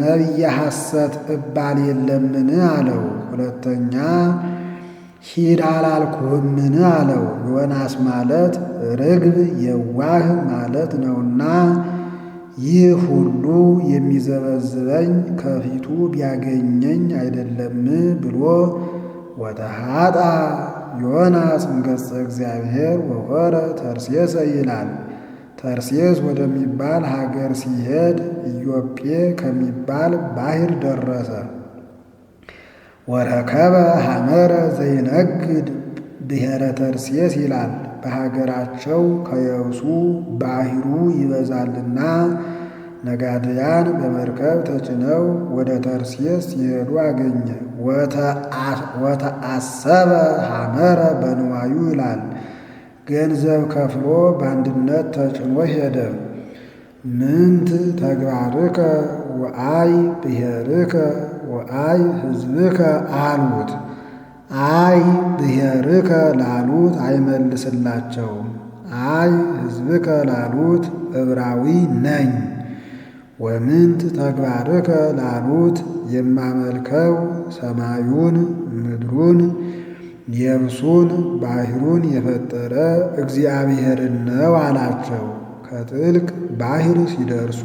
ነቢየ ሐሰት እባል የለምን አለው። ሁለተኛ ሂድ አላልኩህምን አለው። ዮናስ ማለት ርግብ የዋህ ማለት ነውና ይህ ሁሉ የሚዘበዝበኝ ከፊቱ ቢያገኘኝ አይደለም ብሎ ወተሃጣ ዮናስ እምገጸ እግዚአብሔር ወሖረ ተርሴሰ ይላል። ተርሴስ ወደሚባል ሀገር ሲሄድ ኢዮጴ ከሚባል ባሕር ደረሰ። ወረከበ ሐመረ ዘይነግድ ብሔረ ተርሴስ ይላል። በሀገራቸው ከየብሱ ባሕሩ ይበዛልና ነጋድያን በመርከብ ተጭነው ወደ ተርሴስ ሲሄዱ አገኘ። ወተአሰበ ሐመረ በንዋዩ ይላል። ገንዘብ ከፍሎ በአንድነት ተጭኖ ሄደ። ምንት ተግባርከ ወአይ ብሔርከ ወአይ ሕዝብከ አሉት። አይ ብሔርከ ላሉት አይመልስላቸውም። አይ ሕዝብከ ላሉት ዕብራዊ ነኝ። ወምንት ተግባርከ ላሉት የማመልከው ሰማዩን ምድሩን የብሱን ባሕሩን የፈጠረ እግዚአብሔርን ነው አላቸው። ከጥልቅ ባሕር ሲደርሱ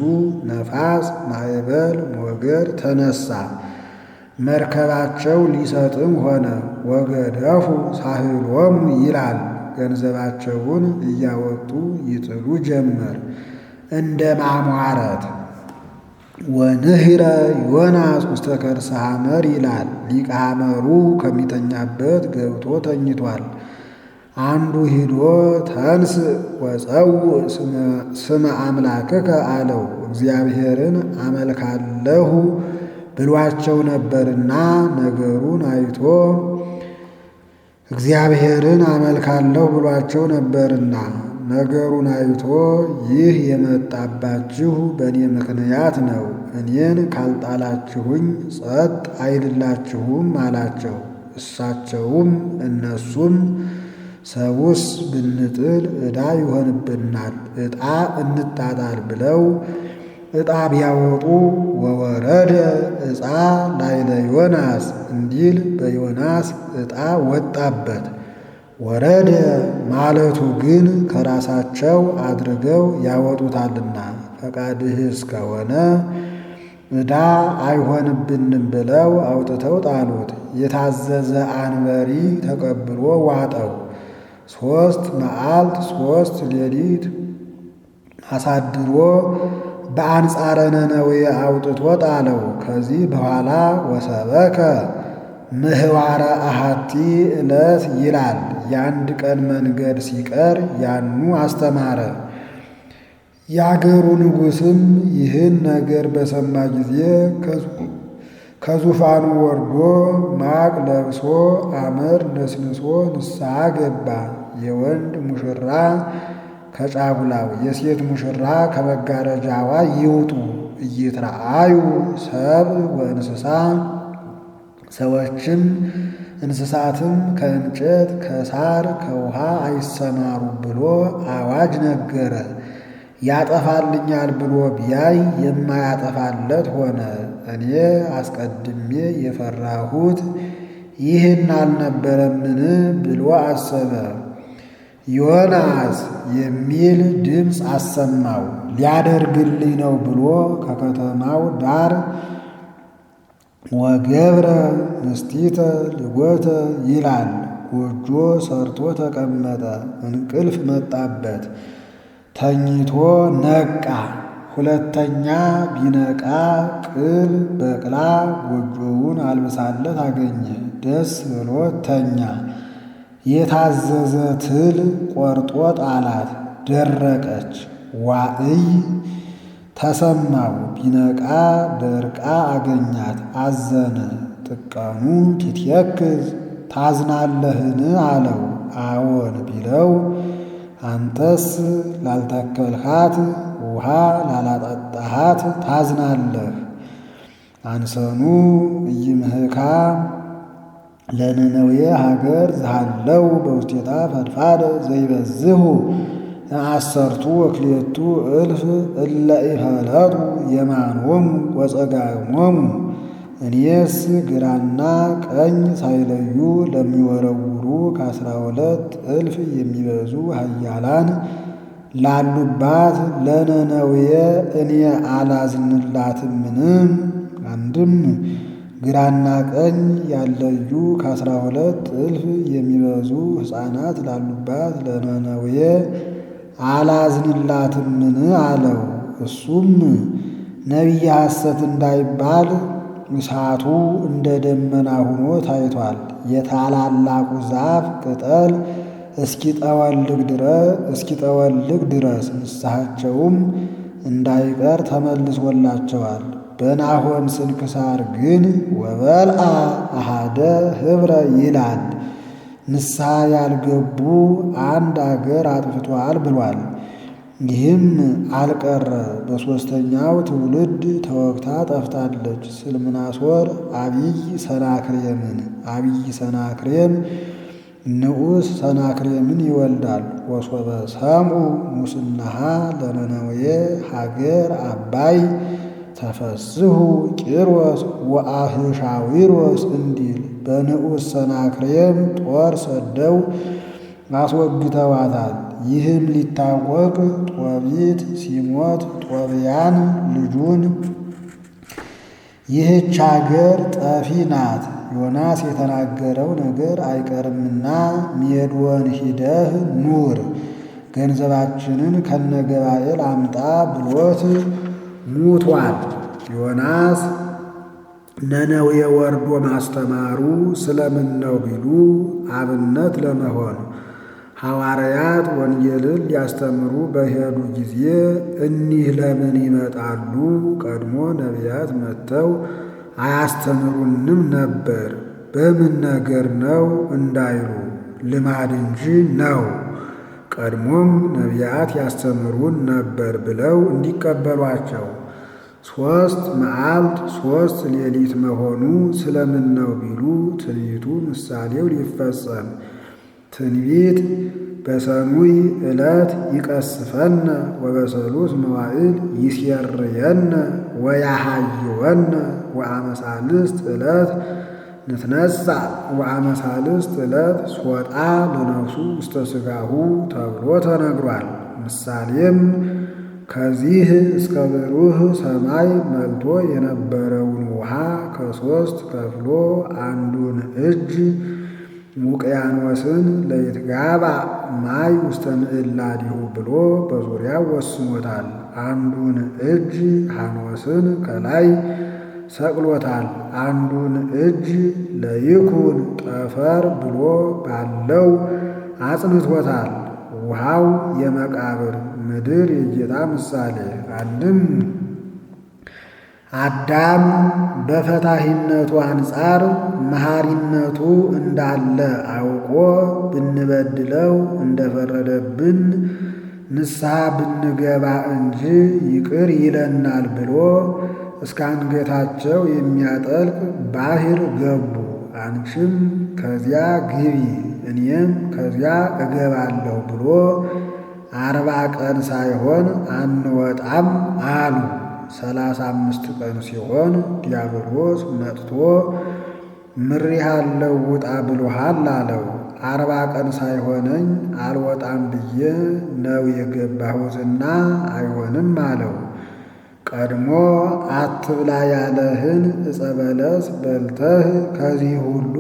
ነፋስ፣ ማዕበል፣ ሞገድ ተነሳ። መርከባቸው ሊሰጥም ሆነ። ወገደፉ ሳህሎሙ ይላል። ገንዘባቸውን እያወጡ ይጥሉ ጀመር እንደ ማሟረት። ወንህረ ዮናስ ውስተ ከርሰ ሐመር ይላል። ሊቀ ሐመሩ ከሚተኛበት ገብቶ ተኝቷል። አንዱ ሂዶ ተንስ ወፀውዕ ስመ አምላክከ አለው። እግዚአብሔርን አመልካለሁ ብሏቸው ነበርና ነገሩን አይቶ ይህ የመጣባችሁ በእኔ ምክንያት ነው፣ እኔን ካልጣላችሁኝ ጸጥ አይልላችሁም አላቸው። እሳቸውም እነሱም ሰውስ ብንጥል ዕዳ ይሆንብናል፣ ዕጣ እንጣጣል ብለው ዕጣ ቢያወጡ ወወረደ ዕፃ ላይለ ዮናስ እንዲል በዮናስ ዕጣ ወጣበት። ወረደ ማለቱ ግን ከራሳቸው አድርገው ያወጡታልና ፈቃድህ እስከሆነ ዕዳ አይሆንብንም ብለው አውጥተው ጣሉት። የታዘዘ አንበሪ ተቀብሎ ዋጠው። 3 መዓልት 3 ሌሊት አሳድሮ በአንጻረ ነነዌ አውጥቶ ጣለው። ከዚህ በኋላ ወሰበከ ምህዋረ አሃቲ ዕለት ይላል። የአንድ ቀን መንገድ ሲቀር ያኑ አስተማረ። የአገሩ ንጉሥም ይህን ነገር በሰማ ጊዜ ከዙፋኑ ወርዶ ማቅ ለብሶ አመድ ነስንሶ ንስሐ ገባ። የወንድ ሙሽራ ከጫጉላው የሴት ሙሽራ ከመጋረጃዋ ይውጡ። እይትረአዩ ሰብ ወእንስሳ ሰዎችም እንስሳትም ከእንጨት ከሳር ከውሃ አይሰማሩ ብሎ አዋጅ ነገረ። ያጠፋልኛል ብሎ ቢያይ የማያጠፋለት ሆነ። እኔ አስቀድሜ የፈራሁት ይህን አልነበረምን ብሎ አሰበ። ዮናስ የሚል ድምፅ አሰማው። ሊያደርግልኝ ነው ብሎ ከከተማው ዳር ወገብረ ምስቲተ ልጎተ ይላል። ጎጆ ሰርቶ ተቀመጠ። እንቅልፍ መጣበት። ተኝቶ ነቃ። ሁለተኛ ቢነቃ ቅል በቅላ ጎጆውን አልብሳለት አገኘ። ደስ ብሎት ተኛ። የታዘዘ ትል ቆርጦ ጣላት። ደረቀች። ዋዕይ ተሰማው። ቢነቃ ደርቃ አገኛት። አዘነ። ጥቀኑ ትትየክዝ ታዝናለህን አለው። አዎን ቢለው አንተስ ላልተከልሃት ውሃ ላላጠጣሃት ታዝናለህ። አንሰኑ ኢይምህካ ለነነዌ ሀገር ዝሃለው በውስቴታ ፈድፋደ ዘይበዝሁ አሰርቱ ወክልኤቱ እልፍ እለ ኢፈለጡ የማኖሙ ወጸጋሞሙ። እኔስ ግራና ቀኝ ሳይለዩ ለሚወረውሩ ከ12 እልፍ የሚበዙ ኃያላን ላሉባት ለነነዌ እኔ አላዝንላትምን? አንድም ግራና ቀኝ ያለዩ ከ12 እልፍ የሚበዙ ሕፃናት ላሉባት ለነነዌ አላዝንላትምን አለው። እሱም ነቢየ ሐሰት እንዳይባል እሳቱ እንደ ደመና ሆኖ ታይቷል። የታላላቁ ዛፍ ቅጠል እስኪጠወልግ ድረስ ንስሐቸውም እንዳይቀር ተመልሶላቸዋል። በናሆም ስንክሳር ግን ወበልአ አሃደ ኅብረ ይላል። ንስሐ ያልገቡ አንድ አገር አጥፍቷል ብሏል። ይህም አልቀረ በሦስተኛው ትውልድ ተወግታ ጠፍታለች። ስልምናሶር አብይ ሰናክሬምን፣ አብይ ሰናክሬም ንዑስ ሰናክሬምን ይወልዳል። ወሶበ ሰምዑ ሙስናሃ ለነነዌ ሀገር አባይ ተፈስሑ ቂሮስ ወአህሻዊሮስ እንዲል በንዑስ ሰናክሬም ጦር ሰደው አስወግተዋታል። ይህም ሊታወቅ ጦቢት ሲሞት ጦብያን ልጁን ይህች አገር ጠፊ ናት፣ ዮናስ የተናገረው ነገር አይቀርምና ሜዶን ሂደህ ኑር፣ ገንዘባችንን ከነገባኤል አምጣ ብሎት ሙቷል። ዮናስ ነነዌ ወርዶ ማስተማሩ ስለምን ነው ቢሉ አብነት ለመሆን ሐዋርያት ወንጌልን ሊያስተምሩ በሄዱ ጊዜ እኒህ ለምን ይመጣሉ? ቀድሞ ነቢያት መጥተው አያስተምሩንም ነበር፣ በምን ነገር ነው እንዳይሉ ልማድ እንጂ ነው። ቀድሞም ነቢያት ያስተምሩን ነበር ብለው እንዲቀበሏቸው 3 መዓልት 3 ሌሊት መሆኑ ስለምን ነው ቢሉ ትንቢቱ ምሳሌው ሊፈጸም ትንቢት በሰኑይ ዕለት ይቀስፈነ ወበሰሉስ መዋዕል ይሴርየነ ወያሃይወነ ወአመሳልስት ዕለት ንትነሣ ወአመሳልስት ዕለት ሶጣ ለነፍሱ ውስተ ሥጋሁ ተብሎ ተነግሯል። ምሳሌም ከዚህ እስከ ብሩህ ሰማይ መልቶ የነበረውን ውሃ ከ3 ከፍሎ አንዱን እጅ ውቅያኖስን ለይትጋባ ማይ ውስተ ምዕላዲሁ ብሎ በዙሪያው ወስኖታል። አንዱን እጅ ሐኖስን ከላይ ሰቅሎታል። አንዱን እጅ ለይኩን ጠፈር ብሎ ባለው አጽንቶታል። ውሃው የመቃብር ምድር የጌታ ምሳሌ። አንድም አዳም በፈታሂነቱ አንጻር መሐሪነቱ እንዳለ አውቆ ብንበድለው እንደፈረደብን ንስሐ ብንገባ እንጂ ይቅር ይለናል ብሎ እስከ አንገታቸው የሚያጠልቅ ባሕር ገቡ። አንቺም ከዚያ ግቢ እኔም ከዚያ እገባለሁ ብሎ 40 ቀን ሳይሆን አንወጣም አሉ። 35 ቀን ሲሆን ዲያብሎስ መጥቶ ምሬሃለው ውጣ ብሎሃል አለው። 40 ቀን ሳይሆነኝ አልወጣም ብዬ ነው የገባሁትና አይሆንም አለው። ቀድሞ አትብላ ያለህን ዕፀ በለስ በልተህ ከዚህ ሁሉ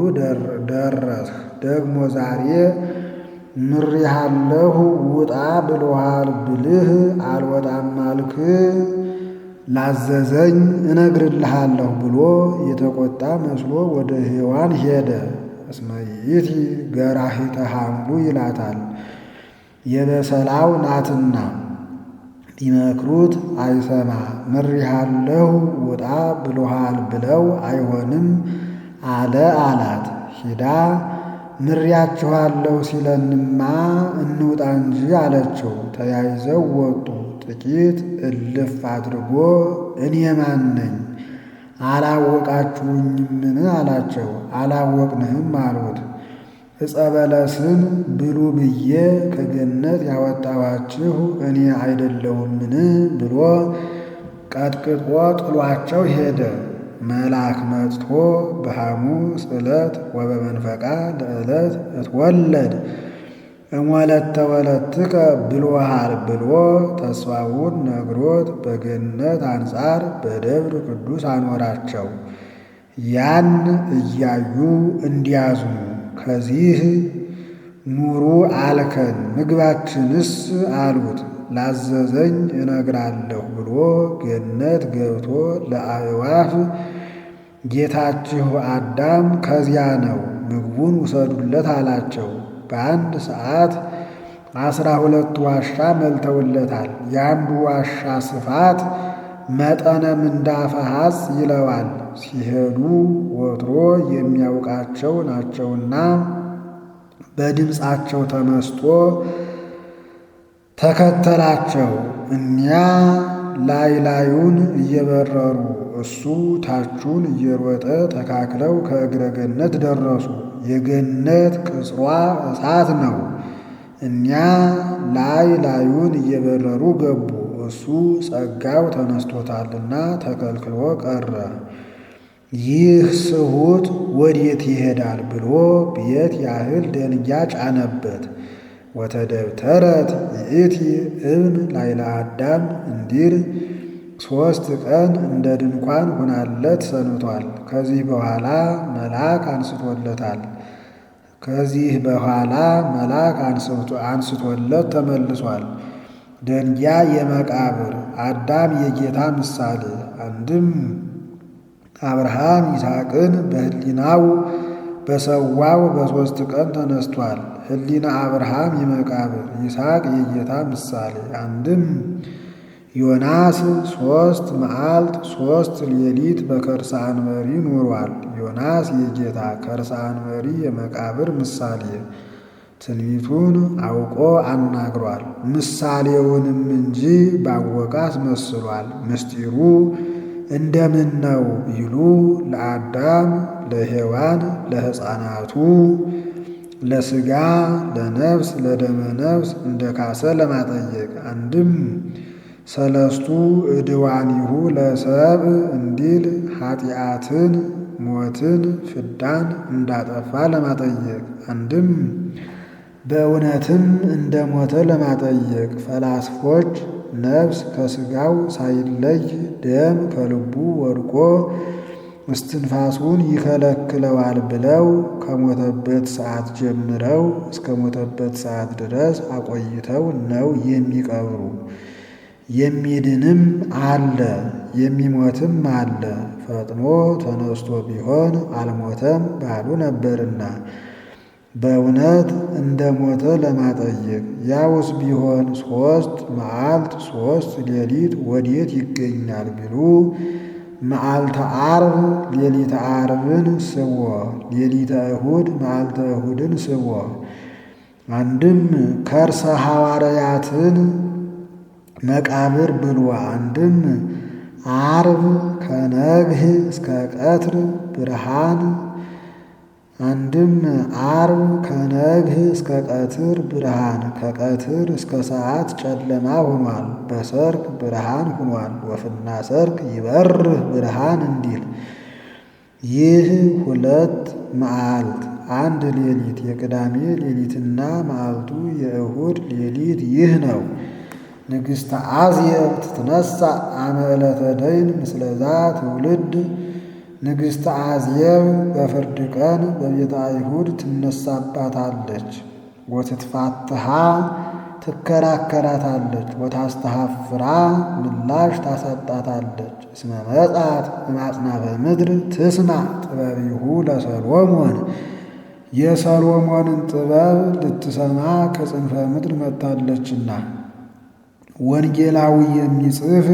ደረስህ። ደግሞ ዛሬ ምሬሃለሁ ውጣ ብሎሃል ብልህ አልወጣም አልክ። ላዘዘኝ እነግርልሃለሁ ብሎ የተቆጣ መስሎ ወደ ሔዋን ሄደ። እስመ ይእቲ ገራሂተ ሐምሉ ይላታል፣ የበሰላው ናትና። ቢመክሩት አይሰማ። ምሬሃለሁ ውጣ ብሎሃል ብለው አይሆንም አለ አላት። ሂዳ ምሬያችኋለሁ ሲለንማ እንውጣ እንጂ አለችው። ተያይዘው ወጡ። ጥቂት እልፍ አድርጎ እኔ ማን ነኝ አላወቃችሁኝምን አላቸው። አላወቅንህም አሉት። ዕፀ በለስን ብሉ ብዬ ከገነት ያወጣኋችሁ እኔ አይደለሁምን ብሎ ቀጥቅጦ ጥሏቸው ሄደ። መልአክ መጥቶ በሐሙስ ዕለት ወበመንፈቃ ለዕለት እትወለድ እሞለተ ወለትከ ብሎሃል ብሎ ተስፋውን ነግሮት በገነት አንጻር በደብረ ቅዱስ አኖራቸው። ያን እያዩ እንዲያዝኑ ከዚህ ኑሩ አልከን ምግባችንስ አሉት። ላዘዘኝ እነግራለሁ ብሎ ገነት ገብቶ ለአዕዋፍ ጌታችሁ አዳም ከዚያ ነው ምግቡን ውሰዱለት አላቸው። በአንድ ሰዓት 12 ዋሻ መልተውለታል። የአንዱ ዋሻ ስፋት መጠነ ምንዳፈ ሐጽ ይለዋል። ሲሄዱ ወትሮ የሚያውቃቸው ናቸውና በድምፃቸው ተመስጦ ተከተላቸው። እኒያ ላይ ላዩን እየበረሩ እሱ ታቹን እየሮጠ ተካክለው ከእግረ ገነት ደረሱ። የገነት ቅጽሯ እሳት ነው። እኒያ ላይ ላዩን እየበረሩ ገቡ። እሱ ጸጋው ተነስቶታልና ተከልክሎ ቀረ። ይህ ስሁት ወዴት ይሄዳል ብሎ ቤት ያህል ደንጊያ ጫነበት። ወተደብተረት ይእቲ እብን ላይለ አዳም እንዲል 3 ቀን እንደ ድንኳን ሆናለት ሰንቷል። ከዚህ በኋላ መልአክ አንስቶለታል። ከዚህ በኋላ መልአክ አንስቶለት ተመልሷል። ደንጊያ የመቃብር አዳም የጌታ ምሳሌ። አንድም አብርሃም ይስሐቅን በሕሊናው በሰዋው በ3 ቀን ተነስቷል። ሕሊና አብርሃም የመቃብር ይስሐቅ የጌታ ምሳሌ። አንድም ዮናስ 3 መዓልት 3 ሌሊት በከርሰ አንበሪ ኑሯል። ዮናስ የጌታ ከርሰ አንበሪ የመቃብር ምሳሌ። ትንቢቱን አውቆ አናግሯል። ምሳሌውንም እንጂ ባወቀ አስመስሏል። ምስጢሩ እንደምን ነው ቢሉ ለአዳም ለሔዋን ለሕፃናቱ ለሥጋ ለነፍስ ለደመ ነፍስ እንደ ካሰ ለማጠየቅ። አንድም 3 ዕድዋኒሁ ለሰብእ እንዲል ኃጢአትን ሞትን ፍዳን እንዳጠፋ ለማጠየቅ። አንድም በእውነትም እንደ ሞተ ለማጠየቅ። ፈላስፎች ነፍስ ከሥጋው ሳይለይ ደም ከልቡ ወድቆ እስትንፋሱን ይከለክለዋል ብለው ከሞተበት ሰዓት ጀምረው እስከ ሞተበት ሰዓት ድረስ አቆይተው ነው የሚቀብሩ። የሚድንም አለ የሚሞትም አለ። ፈጥኖ ተነስቶ ቢሆን አልሞተም ባሉ ነበርና በእውነት እንደ ሞተ ለማጠየቅ። ያውስ ቢሆን 3 መዓልት 3 ሌሊት ወዴት ይገኛል ቢሉ መዓልተ ዓርብ ሌሊተ ዓርብን ስቦ ሌሊተ እሁድ መዓልተ እሁድን ስቦ። አንድም ከርሰ ሐዋርያትን መቃብር ብሎ። አንድም ዓርብ ከነግህ እስከ ቀትር ብርሃን አንድም ዓርብ ከነግህ እስከ ቀትር ብርሃን ከቀትር እስከ ሰዓት ጨለማ ሆኗል። በሰርክ ብርሃን ሆኗል። ወፍና ሰርክ ይበርህ ብርሃን እንዲል ይህ 2 መዓልት 1 ሌሊት የቅዳሜ ሌሊትና መዓልቱ የእሁድ ሌሊት ይህ ነው። ንግሥተ አዜብ ትትነሣ አመ ዕለተ ደይን ምስለዛ ትውልድ ንግሥተ አዜብ በፍርድ ቀን በቤተ አይሁድ ትነሳባታለች። ወትትፋትሃ ትከራከራታለች። ወታስተሐፍራ ምላሽ ታሳጣታለች። እስመ መጻት እማጽናፈ ምድር ትስማዕ ጥበቢሁ ለሰሎሞን የሰሎሞንን ጥበብ ልትሰማ ከጽንፈ ምድር መጥታለችና። ወንጌላዊ የሚጽፍ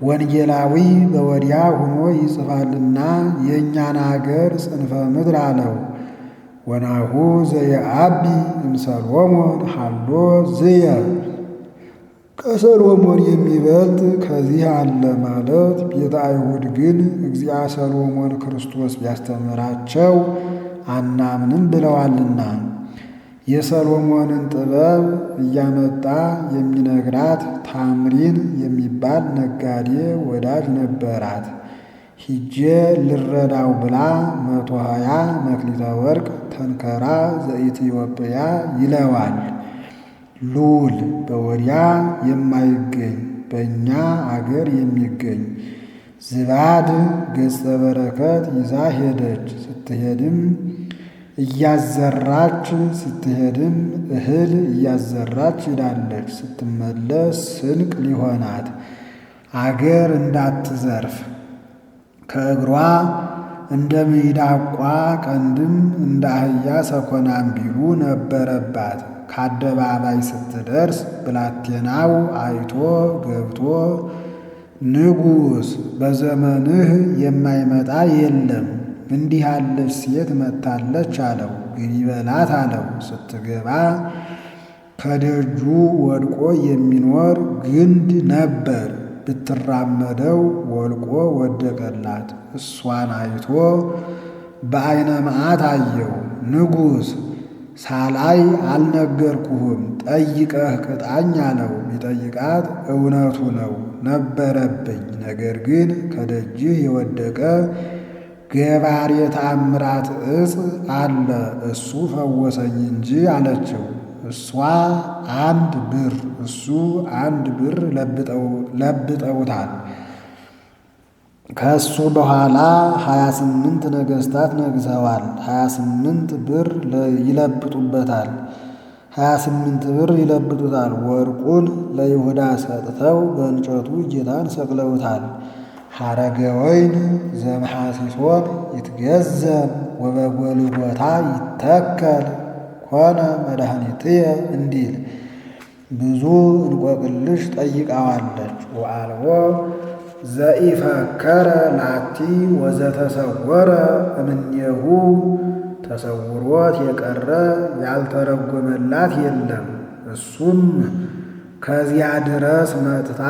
ወንጌላዊ በወዲያ ሆኖ ይጽፋልና የእኛን አገር ጽንፈ ምድር አለው። ወናሁ ዘየአቢ እምሰሎሞን ሀሎ ዝየ ከሰሎሞን የሚበልጥ ከዚህ አለ ማለት ቤተ አይሁድ ግን እግዚአ ሰሎሞን ክርስቶስ ቢያስተምራቸው አናምንም ብለዋልና። የሰሎሞንን ጥበብ እያመጣ የሚነግራት ታምሪን የሚባል ነጋዴ ወዳጅ ነበራት። ሂጄ ልረዳው ብላ 120 መክሊተ ወርቅ ተንከራ ዘኢትዮጵያ ይለዋል። ሉል በወዲያ የማይገኝ በእኛ አገር የሚገኝ ዝባድ ገጸ በረከት ይዛ ሄደች። ስትሄድም እያዘራች ስትሄድም እህል እያዘራች ሄዳለች። ስትመለስ ስንቅ ሊሆናት አገር እንዳትዘርፍ ከእግሯ እንደ ሚዳቋ ቀንድም እንደ አህያ ሰኮናም ቢሉ ነበረባት። ከአደባባይ ስትደርስ ብላቴናው አይቶ ገብቶ ንጉሥ በዘመንህ የማይመጣ የለም እንዲህ ያለች ሴት መጥታለች አለው። ግቢ በላት አለው። ስትገባ ከደጁ ወድቆ የሚኖር ግንድ ነበር። ብትራመደው ወልቆ ወደቀላት። እሷን አይቶ በዓይነ መዓት አየው። ንጉሥ ሳላይ አልነገርኩህም ጠይቀህ ቅጣኝ አለው። ቢጠይቃት እውነቱ ነው ነበረብኝ፣ ነገር ግን ከደጅህ የወደቀ ገባሬ ተአምራት ዕፅ አለ እሱ ፈወሰኝ እንጂ አለችው። እሷ 1 ብር እሱ 1 ብር ለብጠውታል። ከእሱ በኋላ 28 ነገሥታት ነግሰዋል። 28 ብር ይለብጡበታል። 28 ብር ይለብጡታል። ወርቁን ለይሁዳ ሰጥተው በእንጨቱ ጌታን ሰቅለውታል። ሐረገ ወይን ዘመሐሲሶን ይትገዘም ወበጎልጎታ ይተከል ኮነ መድኃኒትየ እንዲል ብዙ እንቆቅልሽ ጠይቃዋለች። ወአልቦ ዘኢፈከረ ላቲ ወዘተሰወረ እምኔሁ ተሰውሮት የቀረ ያልተረጎመላት የለም። እሱም ከዚያ ድረስ መጥታ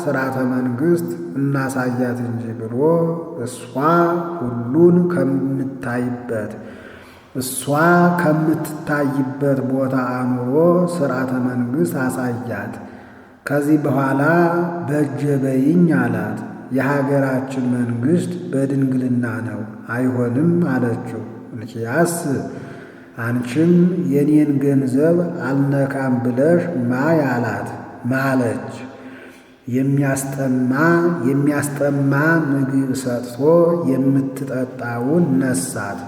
ሥርዓተ መንግሥት እናሳያት እንጂ ብሎ እሷ ሁሉን ከምትታይበት ቦታ አኑሮ ሥርዓተ መንግሥት አሳያት። ከዚህ በኋላ በእጀ በይኝ አላት። የሀገራችን መንግሥት በድንግልና ነው አይሆንም አለችው። እንኪያስ አንቺም የኔን ገንዘብ አልነካም ብለሽ ማይ አላት። ማለች። የሚያስጠማ ምግብ ሰጥቶ የምትጠጣውን ነሳት።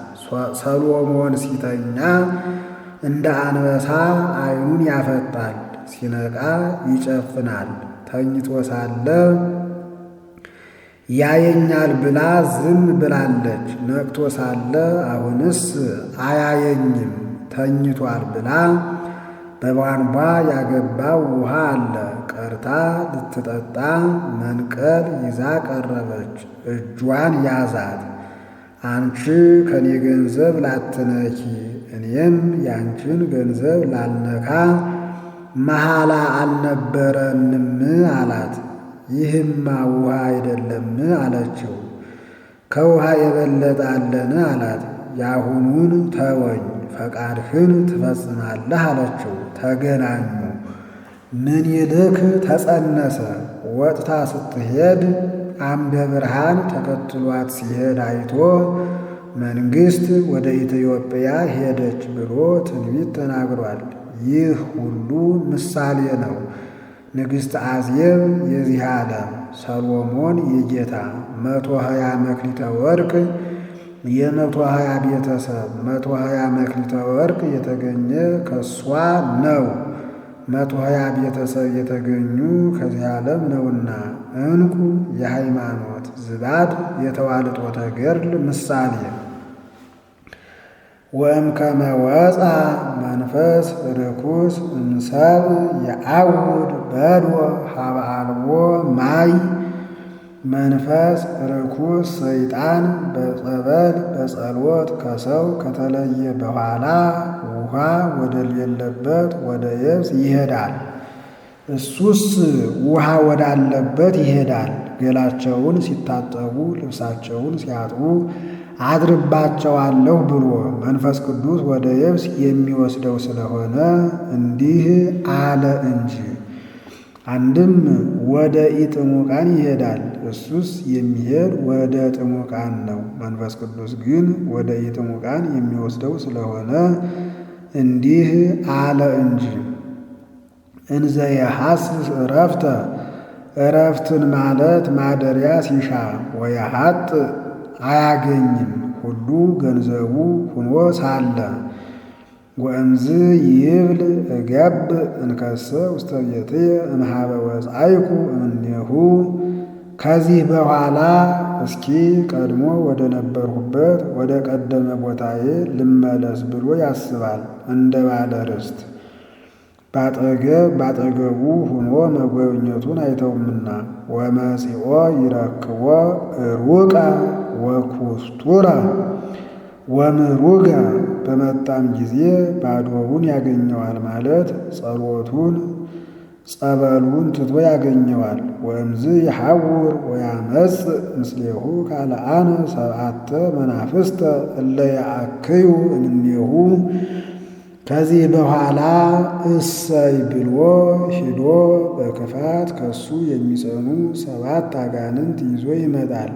ሰሎሞን ሲተኛ እንደ አንበሳ ዓይኑን ያፈጣል፣ ሲነቃ ይጨፍናል። ተኝቶ ሳለ ያየኛል ብላ ዝም ብላለች። ነቅቶ ሳለ አሁንስ አያየኝም ተኝቷል ብላ በቧንቧ ያገባው ውሃ አለ ቀርታ ልትጠጣ መንቀል ይዛ ቀረበች። እጇን ያዛት። አንቺ ከኔ ገንዘብ ላትነኪ እኔም ያንቺን ገንዘብ ላልነካ መሐላ አልነበረንም አላት። ይህማ ውሃ አይደለም አለችው። ከውሃ የበለጠ አለን አላት። ያሁኑን ተወኝ ፈቃድህን ትፈጽማለህ አለችው። ተገናኙ። ምኒልክ ተጸነሰ። ወጥታ ስትሄድ አምደ ብርሃን ተከትሏት ሲሄድ አይቶ መንግሥት ወደ ኢትዮጵያ ሄደች ብሎ ትንቢት ተናግሯል። ይህ ሁሉ ምሳሌ ነው። ንግሥት አዜብ የዚህ ዓለም፣ ሰሎሞን የጌታ 120 መክሊተ ወርቅ የ120 ቤተሰብ 120 መክሊተ ወርቅ የተገኘ ከሷ ነው። 120 ቤተሰብ የተገኙ ከዚህ ዓለም ነውና ዕንቁ የሃይማኖት ዝባድ የተዋልጦተ ገድል ምሳሌ ወእምከመ ወፃ መንፈስ ርኩስ እምሰብእ የዐውድ በድወ ሀበ አልቦ ማይ መንፈስ ርኩስ ሰይጣን በጸበል በጸሎት ከሰው ከተለየ በኋላ ውሃ ወደሌለበት ወደ የብስ ይሄዳል። እሱስ ውሃ ወዳለበት ይሄዳል። ገላቸውን ሲታጠቡ ልብሳቸውን ሲያጥቡ አድርባቸዋለሁ ብሎ መንፈስ ቅዱስ ወደ የብስ የሚወስደው ስለሆነ እንዲህ አለ እንጂ። አንድም ወደ ኢጥሙቃን ይሄዳል። እሱስ የሚሄድ ወደ ጥሙቃን ነው። መንፈስ ቅዱስ ግን ወደ ኢጥሙቃን የሚወስደው ስለሆነ እንዲህ አለ እንጂ። እንዘ የሐስስ ዕረፍተ ዕረፍትን ማለት ማደሪያ ሲሻ ወየሐጥ አያገኝም ሁሉ ገንዘቡ ሁኖ ሳለ ወእምዝ ይብል እገብ እንከሰ ውስተ ቤትየ እምኀበ ወጻይኩ እምኔሁ ከዚህ በኋላ እስኪ ቀድሞ ወደ ነበርሁበት ወደ ቀደመ ቦታዬ ልመለስ ብሎ ያስባል። እንደ ባለ ርስት ባጠገቡ ሁኖ መጎብኘቱን አይተውምና ወመጺኦ ይረክቦ ሩቀ ወኩስቱረ ወምሩገ በመጣም ጊዜ ባዶውን ያገኘዋል ማለት ጸሎቱን ጸበሉን ትቶ ያገኘዋል። ወእምዝ ይሐውር ወያመጽ ምስሌሁ ካልአነ ሰብዓተ መናፍስተ እለ ያአክዩ እምኔሁ ከዚህ በኋላ እሰይ ብሎ ሂዶ በክፋት ከሱ የሚጸኑ 7 አጋንንት ይዞ ይመጣል።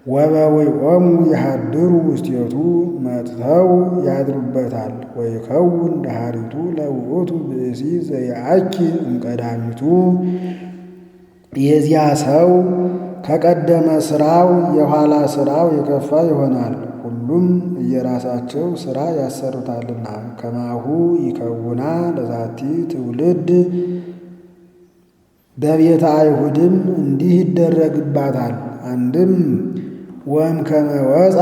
ወበዊኦሙ ይሃድሩ ውስቴቱ መጥተው ያድሩበታል። ወይከውን ዳሃሪቱ ለውእቱ ብእሲ ዘየአኪ እምቀዳሚቱ የዚያ ሰው ከቀደመ ሥራው የኋላ ሥራው የከፋ ይሆናል። ሁሉም እየራሳቸው ሥራ ያሰሩታልና ከማሁ ይከውና ለዛቲ ትውልድ በቤተ አይሁድም እንዲህ ይደረግባታል። አንድም ወእምከመ ወፃ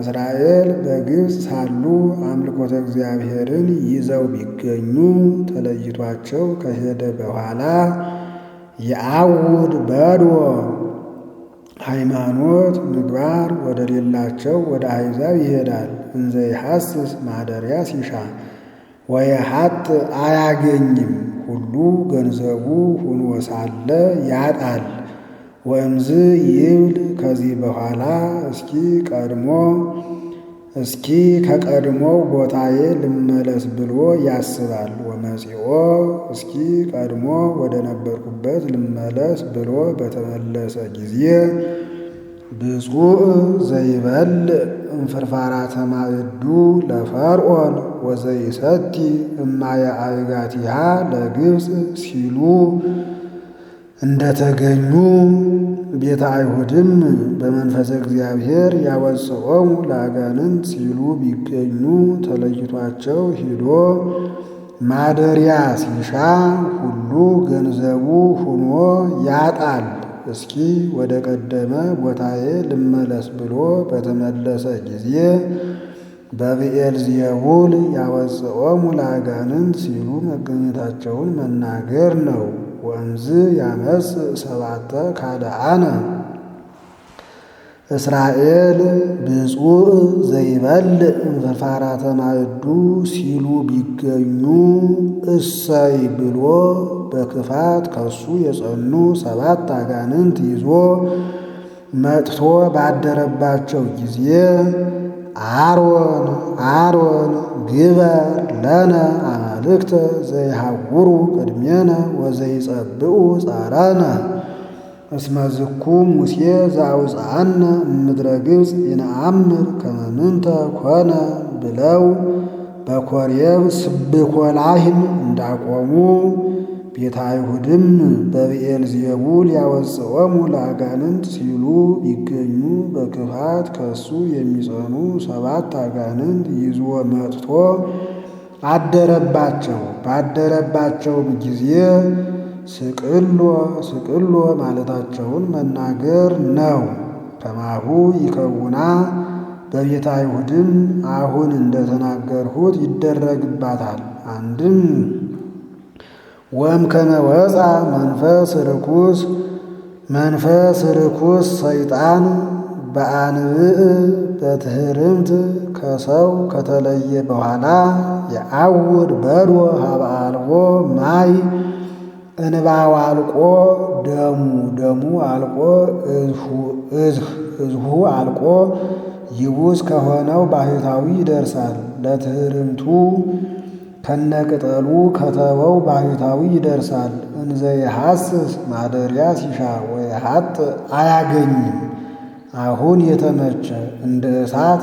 እስራኤል በግብፅ ሳሉ አምልኮተ እግዚአብሔርን ይዘው ቢገኙ ተለይቷቸው ከሄደ በኋላ የዐውድ በድወ ሃይማኖት ምግባር ወደ ሌላቸው ወደ አሕዛብ ይሄዳል። እንዘ ይሐስስ ማደሪያ ሲሻ ወየሐጥ አያገኝም ሁሉ ገንዘቡ ሁኖ ሳለ ያጣል። ወእምዝ ይብል ከዚህ በኋላ እስኪ ከቀድሞው ቦታዬ ልመለስ ብሎ ያስባል። ወመጺኦ እስኪ ቀድሞ ወደ ነበርኩበት ልመለስ ብሎ በተመለሰ ጊዜ ብፁዕ ዘይበልዕ እምፍርፋራተ ማዕዱ ለፈርዖን ወዘይሰቲ እማየ አዕጋቲሃ ለግብፅ ሲሉ እንደተገኙ ቤተ አይሁድም በመንፈሰ እግዚአብሔር ያወጽኦሙ ለአጋንንት ሲሉ ቢገኙ ተለይቷቸው ሂዶ ማደሪያ ሲሻ ሁሉ ገንዘቡ ሁኖ ያጣል። እስኪ ወደ ቀደመ ቦታዬ ልመለስ ብሎ በተመለሰ ጊዜ በብዔልዜቡል ያወጽኦሙ ለአጋንንት ሲሉ መገኘታቸውን መናገር ነው። ወእምዝ ያመጽ 7 ካልአነ እስራኤል ብፁዕ ዘይበልዕ እምፍርፋራተ ማዕዱ ሲሉ ቢገኙ እሰይ ብሎ በክፋት ከሱ የጸኑ 7 አጋንንት ይዞ መጥቶ ባደረባቸው ጊዜ አሮን ግበር ለነ አማልክተ ዘይሐውሩ ቅድሜነ ወዘይጸብኡ ጻራነ እስመ ዝኩ ሙሴ ዘአውፅአነ እምድረ ግብፅ ይነአምር ከመ ምንተ ኮነ ብለው በኮሬብ ስብኮላሂም እንዳቆሙ ቤተ አይሁድም በብዔልዜቡል ያወፅኦሙ ለአጋንንት ሲሉ ቢገኙ በክፋት ከሱ የሚጸኑ 7 አጋንንት ይዞ መጥቶ አደረባቸው። ባደረባቸውም ጊዜ ስቅሎ ማለታቸውን መናገር ነው። ከማሁ ይከውና በቤተ አይሁድም አሁን እንደተናገርሁት ይደረግባታል። አንድም ወእምከመ ወፃ መንፈስ ርኩስ ሰይጣን በአንብዕ በትሕርምት ከሰው ከተለየ በኋላ የአውድ በዶ ሀበ አልቦ ማይ እንባው አልቆ ደሙ አልቆ እዝሁ አልቆ ይቡስ ከሆነው ባህታዊ ይደርሳል። ለትሕርምቱ ከነቅጠሉ ከተወው ባህታዊ ይደርሳል። እንዘ የሐስስ ማደሪያ ሲሻ ወየሐጥ አያገኝም። አሁን የተመቸ እንደ እሳት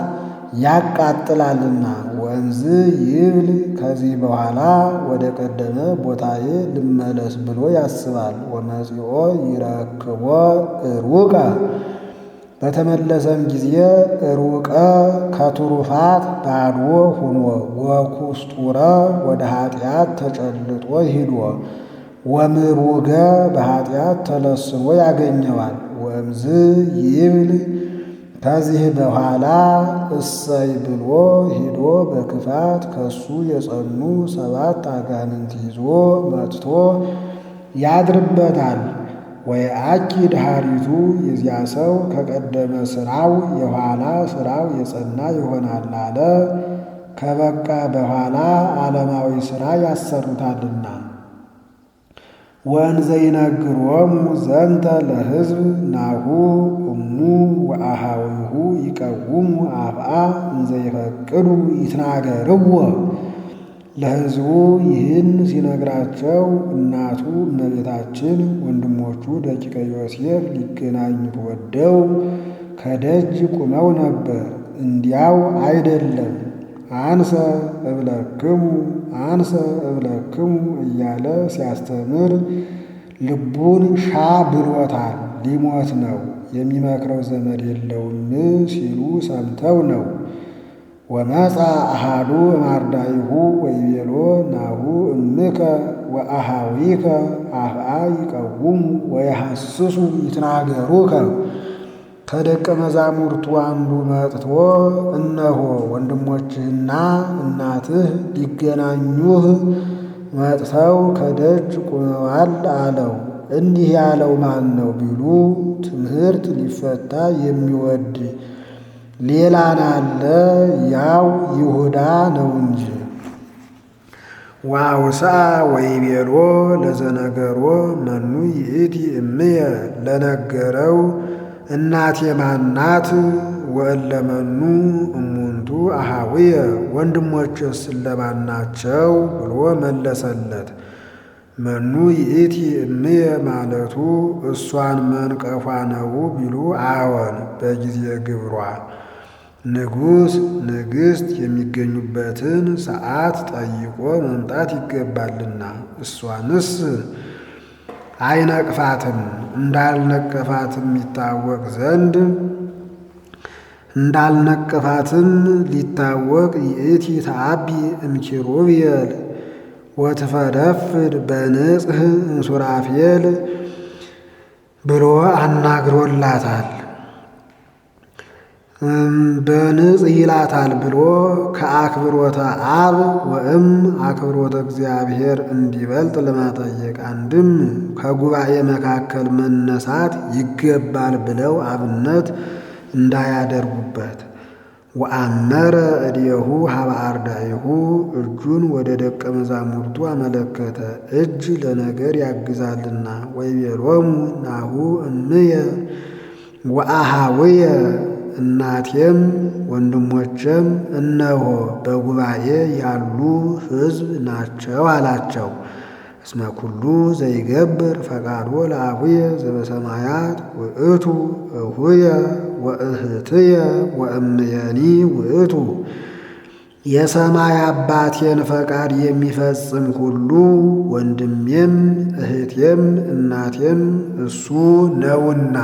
ያቃጥላልና ወንዝ ይብል ከዚህ በኋላ ወደ ቀደመ ቦታዬ ልመለስ ብሎ ያስባል። ወመጺኦ ይረክቦ ሩቀ በተመለሰም ጊዜ ሩቀ ከትሩፋት ባዶ ሁኖ ወኩስጡረ ወደ ኃጢአት ተጨልጦ ሂዶ ወምሩገ በኃጢአት ተለስኖ ያገኘዋል። ወእምዝ ይብል ከዚህ በኋላ እሰይ ብሎ ሂዶ በክፋት ከሱ የጸኑ 7 አጋንንት ይዞ መጥቶ ያድርበታል። ወየአኪድ ሀሪቱ የዚያ ሰው ከቀደመ ሥራው የኋላ ሥራው የጸና ይሆናል አለ። ከበቃ በኋላ ዓለማዊ ሥራ ያሰሩታልና። ወእንዘ ይነግሮሙ ዘንተ ለሕዝብ ናሁ እሙ ወአሃዊሁ ይቀውሙ አፍአ እንዘ ይፈቅዱ ይትናገርዎ። ለሕዝቡ ይህን ሲነግራቸው እናቱ እመቤታችን ወንድሞቹ ደቂቀ ዮሴፍ ሊገናኙት ወደው ከደጅ ቁመው ነበር። እንዲያው አይደለም አንሰ እብለክሙ እያለ ሲያስተምር ልቡን ሻ ብሎታል። ሊሞት ነው የሚመክረው ዘመድ የለውም ሲሉ ሰምተው ነው። ወመጻ አሃዱ እማርዳይሁ ወይቤሎ ናሁ እምከ ወአሃዊከ አፍአ ይቀውሙ ወየሐስሱ ይትናገሩከ። ከደቀ መዛሙርቱ አንዱ መጥቶ እነሆ ወንድሞችህና እናትህ ሊገናኙህ መጥተው ከደጅ ቁመዋል አለው። እንዲህ ያለው ማን ነው ቢሉ ትምህርት ሊፈታ የሚወድ ሌላን አለ፣ ያው ይሁዳ ነው እንጂ። ወአውስአ ወይቤሎ ለዘነገሮ መኑ ይእቲ እምየ ለነገረው እናቴ ማናት? ወእለመኑ እሙንቱ አሃዊየ ወንድሞችስ ስለማን ናቸው ብሎ መለሰለት። መኑ ይእቲ እምየ ማለቱ እሷን መንቀፏ ነው ቢሉ አዎን በጊዜ ግብሯ ንጉሥ ንግሥት የሚገኙበትን ሰዓት ጠይቆ መምጣት ይገባልና እሷንስ አይነቅፋትም። እንዳልነቀፋትም ይታወቅ ዘንድ ሊታወቅ ይእቲ ተአቢ እምኪሩቤል ወትፈደፍድ በንጽሕ እንሱራፌል ብሎ አናግሮላታል። በንጽሕ ይላታል ብሎ ከአክብሮተ አብ ወእም አክብሮተ እግዚአብሔር እንዲበልጥ ለማጠየቅ አንድም ከጉባኤ መካከል መነሳት ይገባል ብለው አብነት እንዳያደርጉበት። ወአመረ እዴሁ ሀበ አርዳኢሁ እጁን ወደ ደቀ መዛሙርቱ አመለከተ፣ እጅ ለነገር ያግዛልና። ወይቤሎሙ ናሁ እምየ ወአሃውየ እናቴም ወንድሞቼም እነሆ በጉባኤ ያሉ ሕዝብ ናቸው አላቸው። እስመ ኩሉ ዘይገብር ፈቃዶ ለአቡየ ዘበሰማያት ውእቱ እሁየ ወእህትየ ወእምየኒ ውእቱ። የሰማይ አባቴን ፈቃድ የሚፈጽም ሁሉ ወንድሜም እህቴም እናቴም እሱ ነውና